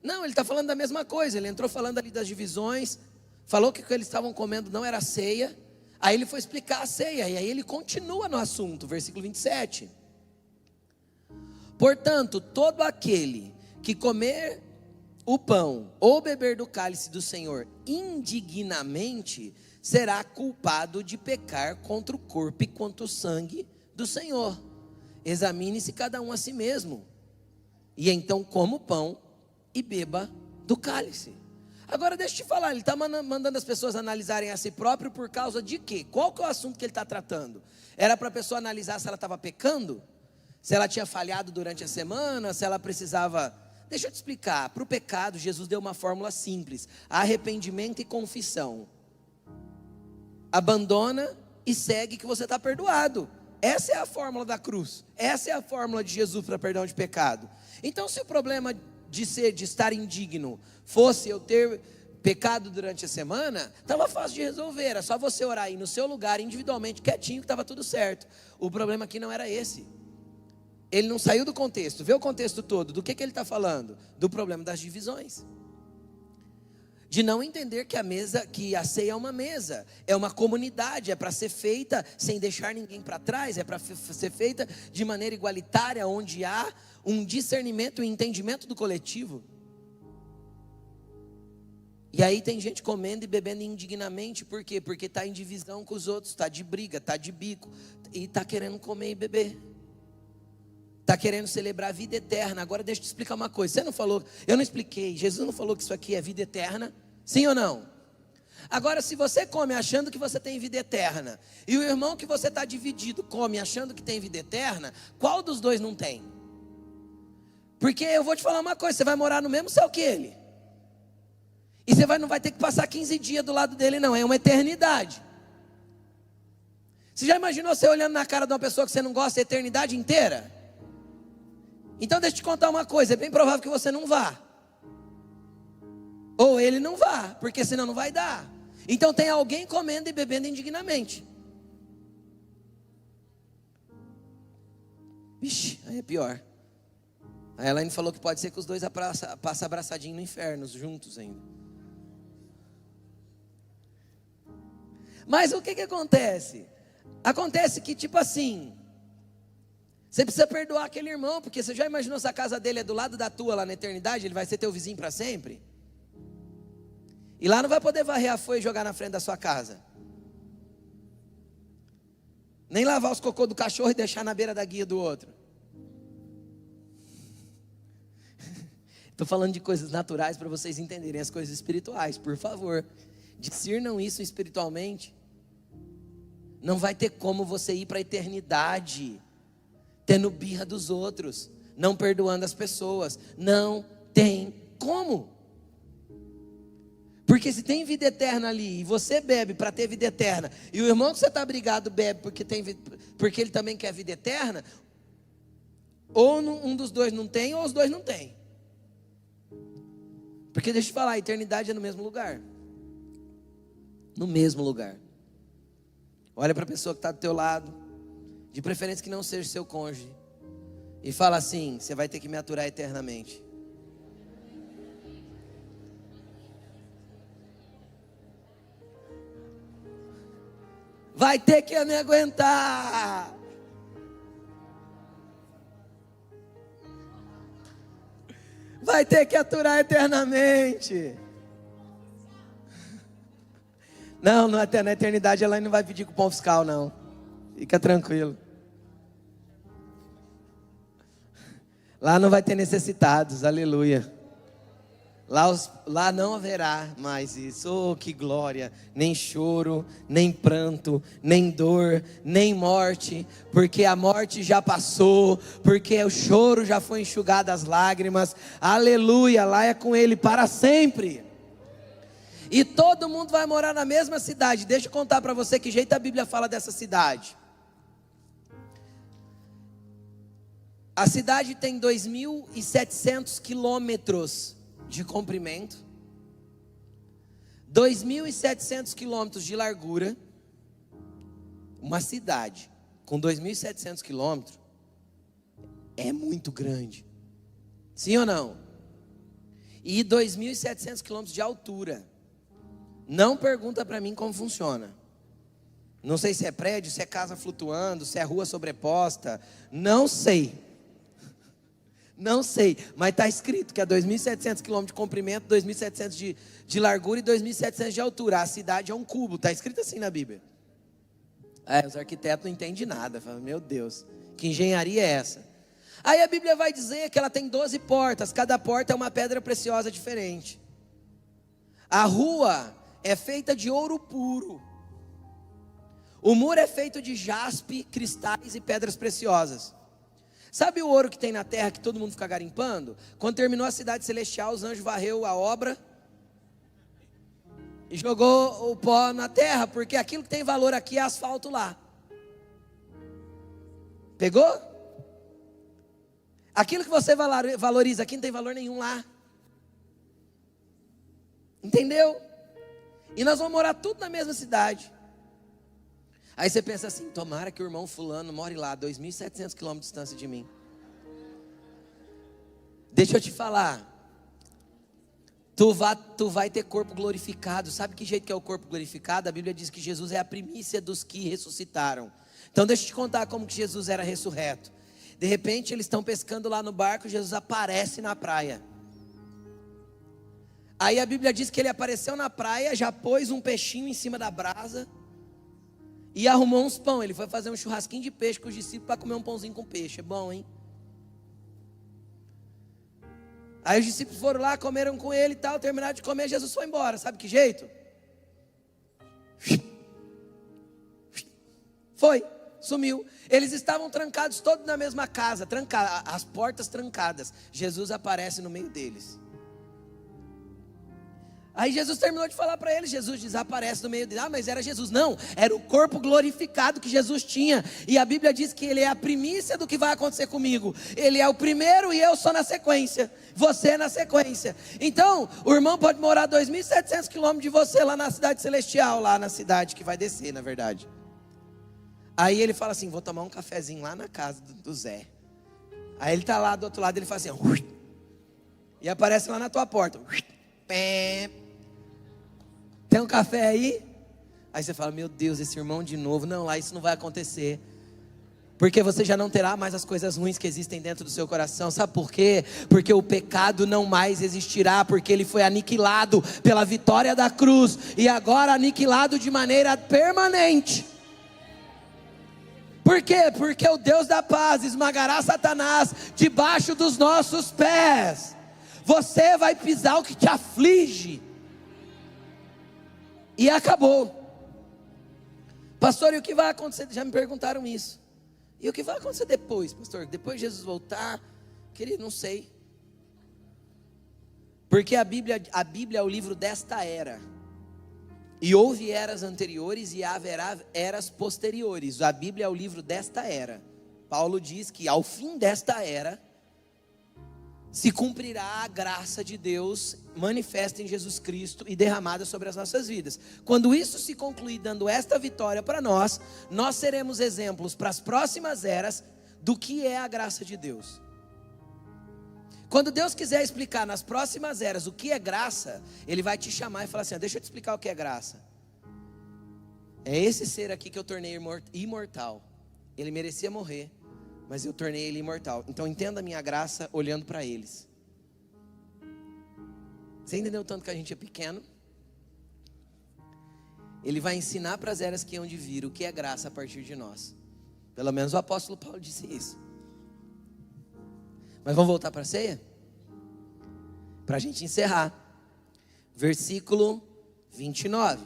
Não, ele está falando da mesma coisa. Ele entrou falando ali das divisões, falou que o que eles estavam comendo não era ceia. Aí ele foi explicar a ceia, e aí ele continua no assunto, versículo 27. Portanto, todo aquele que comer o pão ou beber do cálice do Senhor indignamente, será culpado de pecar contra o corpo e contra o sangue do Senhor. Examine-se cada um a si mesmo, e então coma o pão e beba do cálice. Agora deixa eu te falar, ele está mandando as pessoas analisarem a si próprio por causa de quê? Qual que é o assunto que ele está tratando? Era para a pessoa analisar se ela estava pecando? Se ela tinha falhado durante a semana? Se ela precisava... Deixa eu te explicar, para o pecado Jesus deu uma fórmula simples: arrependimento e confissão. abandona e segue que você está perdoado. Essa é a fórmula da cruz. Essa é a fórmula de Jesus para perdão de pecado. Então, se o problema de estar indigno fosse eu ter pecado durante a semana, estava fácil de resolver. Era só você orar aí no seu lugar, individualmente, quietinho, que estava tudo certo. O problema aqui não era esse. Ele não saiu do contexto. Vê o contexto todo. Do que ele está falando? Do problema das divisões. De não entender que a ceia é uma mesa, é uma comunidade, é para ser feita sem deixar ninguém para trás, é para ser feita de maneira igualitária, onde há um discernimento e um entendimento do coletivo. E aí tem gente comendo e bebendo indignamente, por quê? Porque está em divisão com os outros, está de briga, está de bico, e está querendo comer e beber. Está querendo celebrar a vida eterna. Agora deixa eu te explicar uma coisa. Você não falou, eu não expliquei, Jesus não falou que isso aqui é vida eterna? Sim ou não? Agora, se você come achando que você tem vida eterna, e o irmão que você está dividido come achando que tem vida eterna, qual dos dois não tem? Porque eu vou te falar uma coisa, você vai morar no mesmo céu que ele. E você não vai ter que passar 15 dias do lado dele não, é uma eternidade. Você já imaginou você olhando na cara de uma pessoa que você não gosta a eternidade inteira? Então deixa eu te contar uma coisa, é bem provável que você não vá. Ou ele não vá, porque senão não vai dar. Então tem alguém comendo e bebendo indignamente. Vixe, aí é pior. A Elaine falou que pode ser que os dois passem abraçadinhos no inferno, juntos ainda. Mas o que acontece? Acontece que tipo assim, você precisa perdoar aquele irmão, porque você já imaginou se a casa dele é do lado da tua lá na eternidade, ele vai ser teu vizinho para sempre? E lá não vai poder varrer a folha e jogar na frente da sua casa. Nem lavar os cocô do cachorro e deixar na beira da guia do outro. Estou falando de coisas naturais para vocês entenderem as coisas espirituais, por favor. Discernam isso espiritualmente. Não vai ter como você ir para a eternidade tendo birra dos outros, não perdoando as pessoas. Não tem como. Porque se tem vida eterna ali, e você bebe para ter vida eterna, e o irmão que você está brigado bebe porque ele também quer vida eterna, ou um dos dois não tem, ou os dois não tem. Porque deixa eu te falar, a eternidade é no mesmo lugar. No mesmo lugar. Olha para a pessoa que está do teu lado, de preferência que não seja seu cônjuge, e fala assim: você vai ter que me aturar eternamente. Vai ter que me aguentar. Vai ter que aturar eternamente. Não, na eternidade ela não vai pedir cupom fiscal não. Fica tranquilo. Lá não vai ter necessitados, aleluia. Lá não haverá mais isso, oh que glória, nem choro, nem pranto, nem dor, nem morte, porque a morte já passou, porque o choro já foi enxugado as lágrimas, aleluia, lá é com Ele para sempre. E todo mundo vai morar na mesma cidade. Deixa eu contar para você que jeito a Bíblia fala dessa cidade. A cidade tem 2.700 quilômetros de comprimento, 2.700 quilômetros de largura. Uma cidade com 2.700 quilômetros é muito grande, sim ou não? E 2.700 quilômetros de altura. Não pergunta para mim como funciona. Não sei se é prédio, se é casa flutuando, se é rua sobreposta, não sei. Não sei, mas está escrito que é 2.700 quilômetros de comprimento, 2.700 de largura e 2.700 de altura. A cidade é um cubo, está escrito assim na Bíblia. Os arquitetos não entendem nada. Falam, meu Deus, que engenharia é essa? Aí a Bíblia vai dizer que ela tem 12 portas, cada porta é uma pedra preciosa diferente. A rua é feita de ouro puro. O muro é feito de jaspe, cristais e pedras preciosas. Sabe o ouro que tem na terra que todo mundo fica garimpando? Quando terminou a cidade celestial, os anjos varreu a obra e jogou o pó na terra, porque aquilo que tem valor aqui é asfalto lá. Pegou? Aquilo que você valoriza aqui não tem valor nenhum lá. Entendeu? E nós vamos morar tudo na mesma cidade. Aí você pensa assim, tomara que o irmão fulano more lá, 2.700 quilômetros de distância de mim. Deixa eu te falar. Tu vai ter corpo glorificado. Sabe que jeito que é o corpo glorificado? A Bíblia diz que Jesus é a primícia dos que ressuscitaram. Então deixa eu te contar como que Jesus era ressurreto. De repente eles estão pescando lá no barco, Jesus aparece na praia. Aí a Bíblia diz que ele apareceu na praia, já pôs um peixinho em cima da brasa e arrumou uns pão. Ele foi fazer um churrasquinho de peixe com os discípulos para comer um pãozinho com peixe. É bom, hein? Aí os discípulos foram lá, comeram com ele e tal, terminaram de comer, Jesus foi embora. Sabe que jeito? Foi, sumiu. Eles estavam trancados todos na mesma casa, as portas trancadas. Jesus aparece no meio deles. Aí Jesus terminou de falar para eles, Jesus desaparece no meio deles. Ah, mas era Jesus. Não, era o corpo glorificado que Jesus tinha. E a Bíblia diz que ele é a primícia do que vai acontecer comigo. Ele é o primeiro e eu sou na sequência. Você na sequência. Então, o irmão pode morar 2.700 quilômetros de você lá na cidade celestial. Lá na cidade que vai descer, na verdade. Aí ele fala assim, vou tomar um cafezinho lá na casa do Zé. Aí ele está lá do outro lado, ele fala assim, e aparece lá na tua porta. Tem um café aí? Aí você fala, meu Deus, esse irmão de novo. Não, lá isso não vai acontecer. Porque você já não terá mais as coisas ruins que existem dentro do seu coração. Sabe por quê? Porque o pecado não mais existirá. Porque ele foi aniquilado pela vitória da cruz. E agora aniquilado de maneira permanente. Por quê? Porque o Deus da paz esmagará Satanás debaixo dos nossos pés. Você vai pisar o que te aflige. E acabou. Pastor, e o que vai acontecer? Já me perguntaram isso. E o que vai acontecer depois, pastor? Depois de Jesus voltar? Querido, não sei. Porque a Bíblia é o livro desta era. E houve eras anteriores e haverá eras posteriores. A Bíblia é o livro desta era. Paulo diz que ao fim desta era se cumprirá a graça de Deus manifesta em Jesus Cristo e derramada sobre as nossas vidas. Quando isso se concluir dando esta vitória para nós, nós seremos exemplos para as próximas eras do que é a graça de Deus. Quando Deus quiser explicar nas próximas eras o que é graça, Ele vai te chamar e falar assim, deixa eu te explicar o que é graça. É esse ser aqui que eu tornei imortal. Ele merecia morrer, mas eu tornei ele imortal. Então entenda a minha graça olhando para eles. Você entendeu tanto que a gente é pequeno? Ele vai ensinar para as eras que hão de vir o que é graça a partir de nós. Pelo menos o apóstolo Paulo disse isso. Mas vamos voltar para a ceia? Para a gente encerrar. Versículo 29.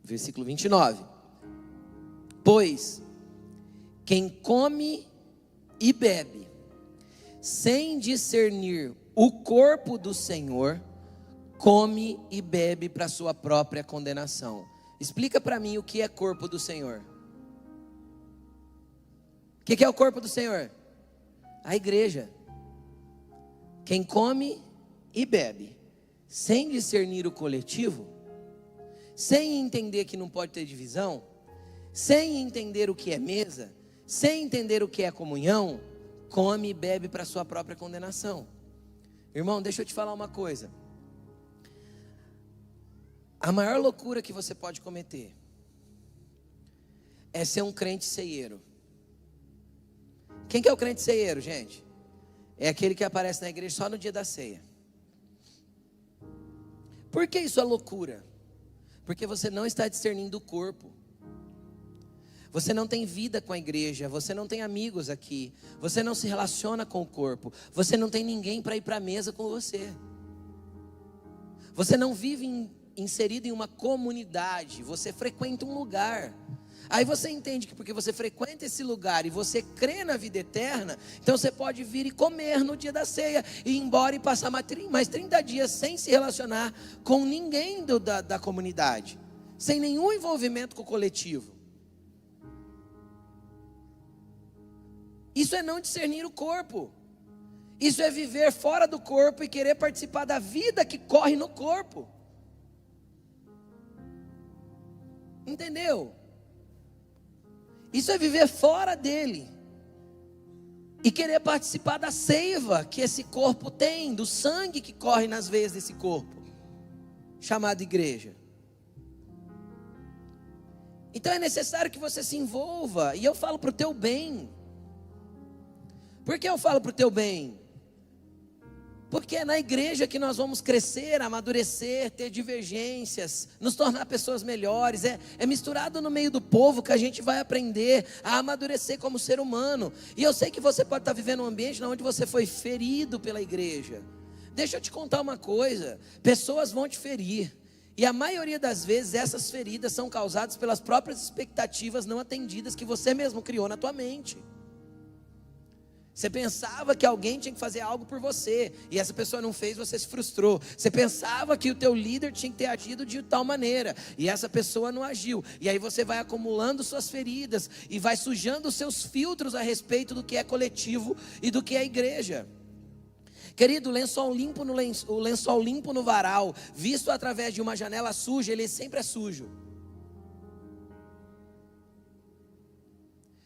Versículo 29. Pois quem come e bebe, sem discernir o corpo do Senhor, come e bebe para sua própria condenação. Explica para mim o que é corpo do Senhor. O que é o corpo do Senhor? A igreja. Quem come e bebe, sem discernir o coletivo, sem entender que não pode ter divisão, sem entender o que é mesa, sem entender o que é comunhão, come e bebe para sua própria condenação. Irmão, deixa eu te falar uma coisa. A maior loucura que você pode cometer é ser um crente ceieiro. Quem que é o crente ceieiro, gente? É aquele que aparece na igreja só no dia da ceia. Por que isso é loucura? Porque você não está discernindo o corpo. Você não tem vida com a igreja, você não tem amigos aqui, você não se relaciona com o corpo, você não tem ninguém para ir para a mesa com você. Você não vive inserido em uma comunidade, você frequenta um lugar. Aí você entende que porque você frequenta esse lugar e você crê na vida eterna, então você pode vir e comer no dia da ceia, e ir embora e passar mais 30 dias sem se relacionar com ninguém da comunidade, sem nenhum envolvimento com o coletivo. Isso é não discernir o corpo. Isso é viver fora do corpo e querer participar da vida que corre no corpo. Entendeu? Isso é viver fora dele e querer participar da seiva que esse corpo tem, do sangue que corre nas veias desse corpo, chamado igreja. Então é necessário que você se envolva, e eu falo para o teu bem. Por que eu falo para o teu bem? Porque é na igreja que nós vamos crescer, amadurecer, ter divergências, nos tornar pessoas melhores. É misturado no meio do povo que a gente vai aprender a amadurecer como ser humano. E eu sei que você pode estar vivendo um ambiente onde você foi ferido pela igreja. Deixa eu te contar uma coisa: pessoas vão te ferir. E a maioria das vezes essas feridas são causadas pelas próprias expectativas não atendidas que você mesmo criou na tua mente. Você pensava que alguém tinha que fazer algo por você, e essa pessoa não fez, você se frustrou. Você pensava que o teu líder tinha que ter agido de tal maneira, e essa pessoa não agiu. E aí você vai acumulando suas feridas, e vai sujando os seus filtros a respeito do que é coletivo e do que é igreja. Querido, o lençol limpo no varal, visto através de uma janela suja, ele sempre é sujo.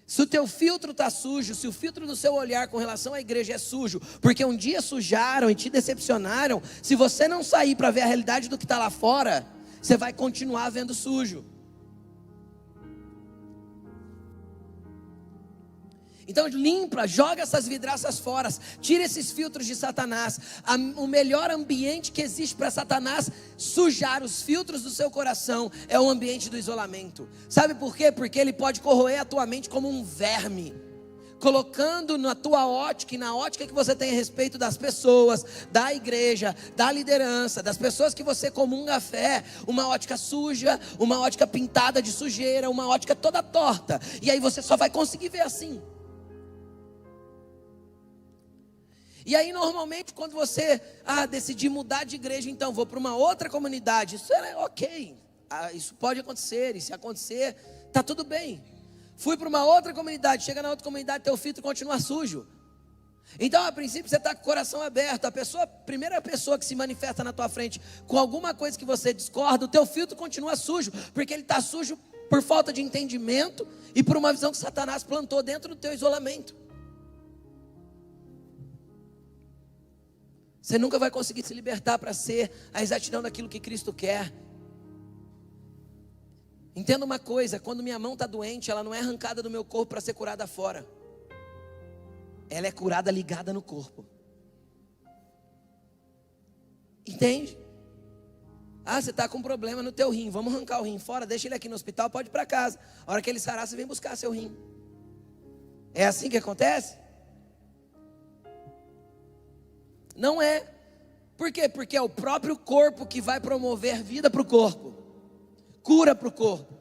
Se o teu filtro está sujo, se o filtro do seu olhar com relação à igreja é sujo, porque um dia sujaram e te decepcionaram, se você não sair para ver a realidade do que está lá fora, você vai continuar vendo sujo. Então limpa, joga essas vidraças fora, tira esses filtros de Satanás. O melhor ambiente que existe para Satanás sujar os filtros do seu coração é o ambiente do isolamento. Sabe por quê? Porque ele pode corroer a tua mente como um verme, colocando na tua ótica e na ótica que você tem a respeito das pessoas, da igreja, da liderança, das pessoas que você comunga a fé, uma ótica suja, uma ótica pintada de sujeira, uma ótica toda torta. E aí você só vai conseguir ver assim. E aí normalmente quando você decidir mudar de igreja, então vou para uma outra comunidade, isso é ok, isso pode acontecer, e se acontecer, está tudo bem. Fui para uma outra comunidade, chega na outra comunidade, teu filtro continua sujo. Então a princípio você está com o coração aberto, a primeira pessoa que se manifesta na tua frente com alguma coisa que você discorda, o teu filtro continua sujo, porque ele está sujo por falta de entendimento e por uma visão que Satanás plantou dentro do teu isolamento. Você nunca vai conseguir se libertar para ser a exatidão daquilo que Cristo quer. Entenda uma coisa: quando minha mão está doente, ela não é arrancada do meu corpo para ser curada fora. Ela é curada ligada no corpo. Entende? Você está com um problema no teu rim, vamos arrancar o rim fora, deixa ele aqui no hospital, pode ir para casa. A hora que ele sarar, você vem buscar seu rim. É assim que acontece? Não é. Por quê? Porque é o próprio corpo que vai promover vida para o corpo, cura para o corpo.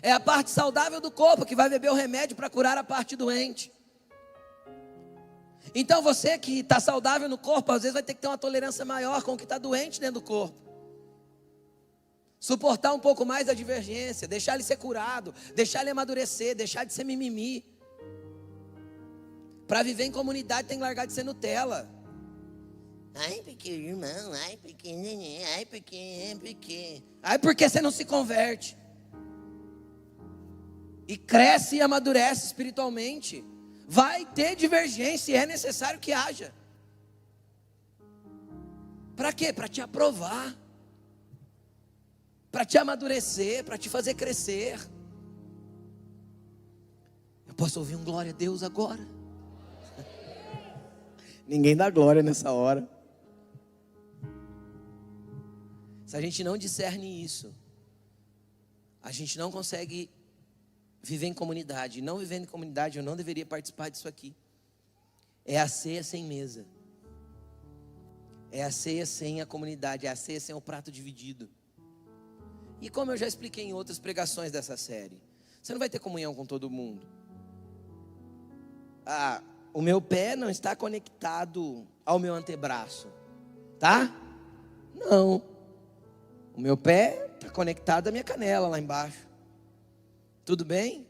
É a parte saudável do corpo que vai beber o remédio para curar a parte doente. Então você que está saudável no corpo, às vezes vai ter que ter uma tolerância maior com o que está doente dentro do corpo. Suportar um pouco mais a divergência, deixar ele ser curado, deixar ele amadurecer, deixar de ser mimimi. Para viver em comunidade tem que largar de ser Nutella. Ai, porque irmão, ai, porque neném, ai, porque. Ai, porque você não se converte. E cresce e amadurece espiritualmente. Vai ter divergência e é necessário que haja. Para quê? Para te aprovar. Para te amadurecer, para te fazer crescer. Eu posso ouvir um glória a Deus agora? Ninguém dá glória nessa hora. Se a gente não discerne isso, a gente não consegue viver em comunidade. Não vivendo em comunidade, eu não deveria participar disso aqui. É a ceia sem mesa. É a ceia sem a comunidade. É a ceia sem o prato dividido. E como eu já expliquei em outras pregações dessa série, Você não vai ter comunhão com todo mundo. O meu pé não está conectado ao meu antebraço, tá? Não. O meu pé está conectado à minha canela lá embaixo. Tudo bem?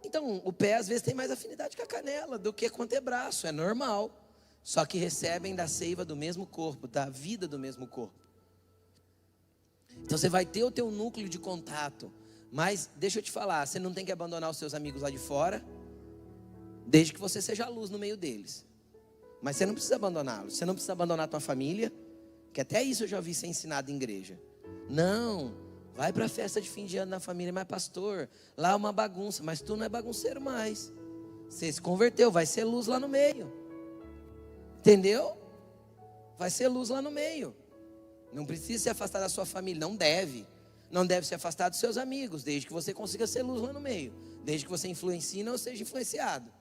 Então, o pé às vezes tem mais afinidade com a canela do que com o antebraço, é normal. Só que recebem da seiva do mesmo corpo, da vida do mesmo corpo. Então você vai ter o teu núcleo de contato. Mas deixa eu te falar, você não tem que abandonar os seus amigos lá de fora, desde que você seja a luz no meio deles. Mas você não precisa abandoná-los. Você não precisa abandonar a tua família, que até isso eu já ouvi ser ensinado em igreja. Não, vai para a festa de fim de ano na família, mas pastor, lá é uma bagunça. Mas tu não é bagunceiro mais. Você se converteu, vai ser luz lá no meio. Entendeu? Vai ser luz lá no meio. Não precisa se afastar da sua família, não deve. Não deve se afastar dos seus amigos, desde que você consiga ser luz lá no meio. Desde que você influencie, não seja influenciado.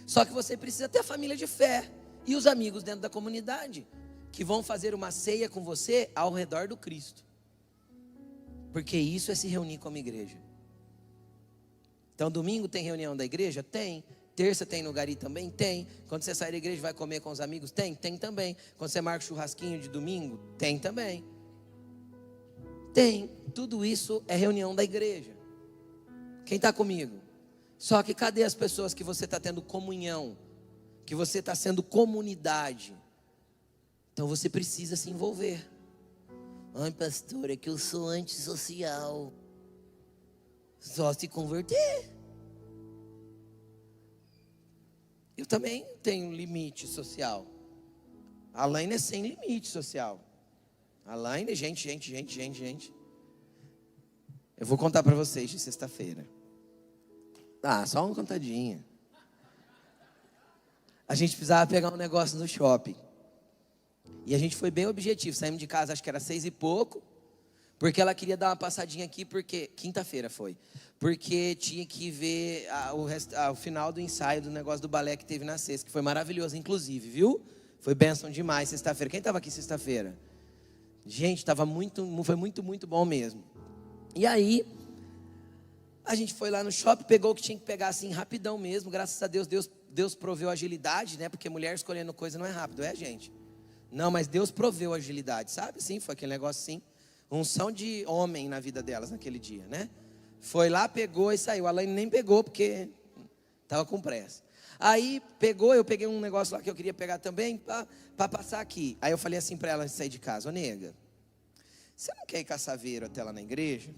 Só que você precisa ter a família de fé e os amigos dentro da comunidade, que vão fazer uma ceia com você ao redor do Cristo. Porque isso é se reunir como igreja. Então domingo tem reunião da igreja? Tem. Terça tem no Gari também? Tem. Quando você sai da igreja vai comer com os amigos? Tem. Tem também. Quando você marca o churrasquinho de domingo? Tem também. Tem. Tudo isso é reunião da igreja. Quem está comigo? Só que cadê as pessoas que você está tendo comunhão? Que você está sendo comunidade? Então você precisa se envolver. Ai, pastor, é que eu sou antissocial. Só se converter. Eu também tenho limite social. A Laine é sem limite social. A Laine é gente. Eu vou contar para vocês de sexta-feira. Só uma contadinha. A gente precisava pegar um negócio no shopping. E a gente foi bem objetivo. Saímos de casa, acho que era 6 e pouco. Porque ela queria dar uma passadinha aqui, porque... Quinta-feira foi. Porque tinha que ver o final do ensaio do negócio do balé que teve na sexta. Que foi maravilhoso, inclusive, viu? Foi bênção demais sexta-feira. Quem estava aqui sexta-feira? Gente, foi muito bom mesmo. E aí... A gente foi lá no shopping, pegou o que tinha que pegar assim, rapidão mesmo. Graças a Deus proveu agilidade, né? Porque mulher escolhendo coisa não é rápido, é, gente? Não, mas Deus proveu agilidade, sabe? Sim, foi aquele negócio assim. Unção de homem na vida delas naquele dia, né? Foi lá, pegou e saiu. A Laine nem pegou porque estava com pressa. Aí eu peguei um negócio lá que eu queria pegar também para passar aqui. Aí eu falei assim para ela antes de sair de casa: ô nega, você não quer ir com a Saveiro até lá na igreja?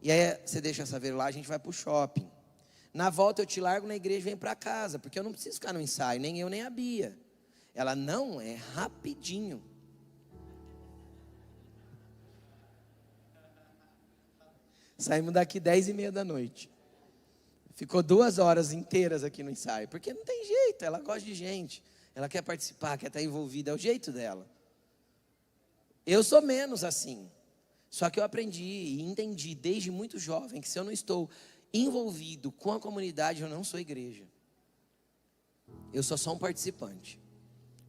E aí você deixa a Saveiro lá, a gente vai para o shopping. Na volta eu te largo na igreja e venho para casa, porque eu não preciso ficar no ensaio, nem eu nem a Bia. Ela: não, é rapidinho. Saímos daqui 10:30 da noite. Ficou 2 horas inteiras aqui no ensaio, porque não tem jeito, ela gosta de gente. Ela quer participar, quer estar envolvida, é o jeito dela. Eu sou menos assim. Só que eu aprendi e entendi desde muito jovem que se eu não estou envolvido com a comunidade, eu não sou igreja. Eu sou só um participante.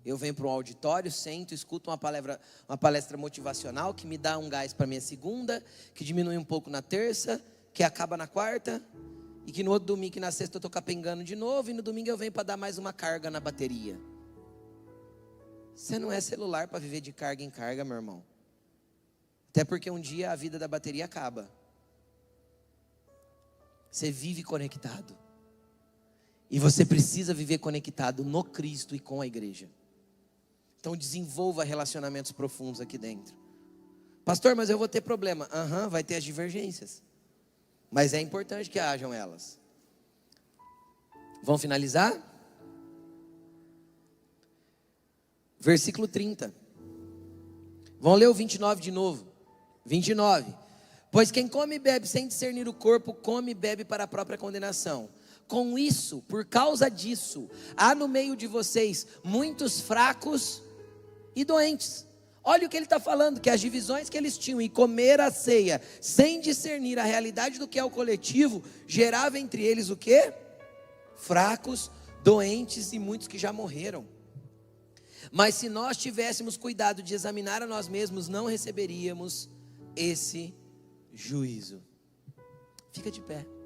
Eu venho para um auditório, sento, escuto uma palestra motivacional que me dá um gás para minha segunda, que diminui um pouco na terça, que acaba na quarta, e que no outro domingo e na sexta eu estou capengando de novo, e no domingo eu venho para dar mais uma carga na bateria. Você não é celular para viver de carga em carga, meu irmão. Até porque um dia a vida da bateria acaba. Você vive conectado. E você precisa viver conectado no Cristo e com a igreja. Então desenvolva relacionamentos profundos aqui dentro. Pastor, mas eu vou ter problema. Vai ter as divergências. Mas é importante que hajam elas. Vamos finalizar? Versículo 30. Vamos ler o 29 de novo. 29. Pois quem come e bebe sem discernir o corpo, come e bebe para a própria condenação. Com isso, por causa disso, há no meio de vocês muitos fracos e doentes. Olha o que ele está falando, que as divisões que eles tinham em comer a ceia, sem discernir a realidade do que é o coletivo, gerava entre eles o quê? Fracos, doentes e muitos que já morreram. Mas se nós tivéssemos cuidado de examinar a nós mesmos, não receberíamos esse juízo. Fica de pé.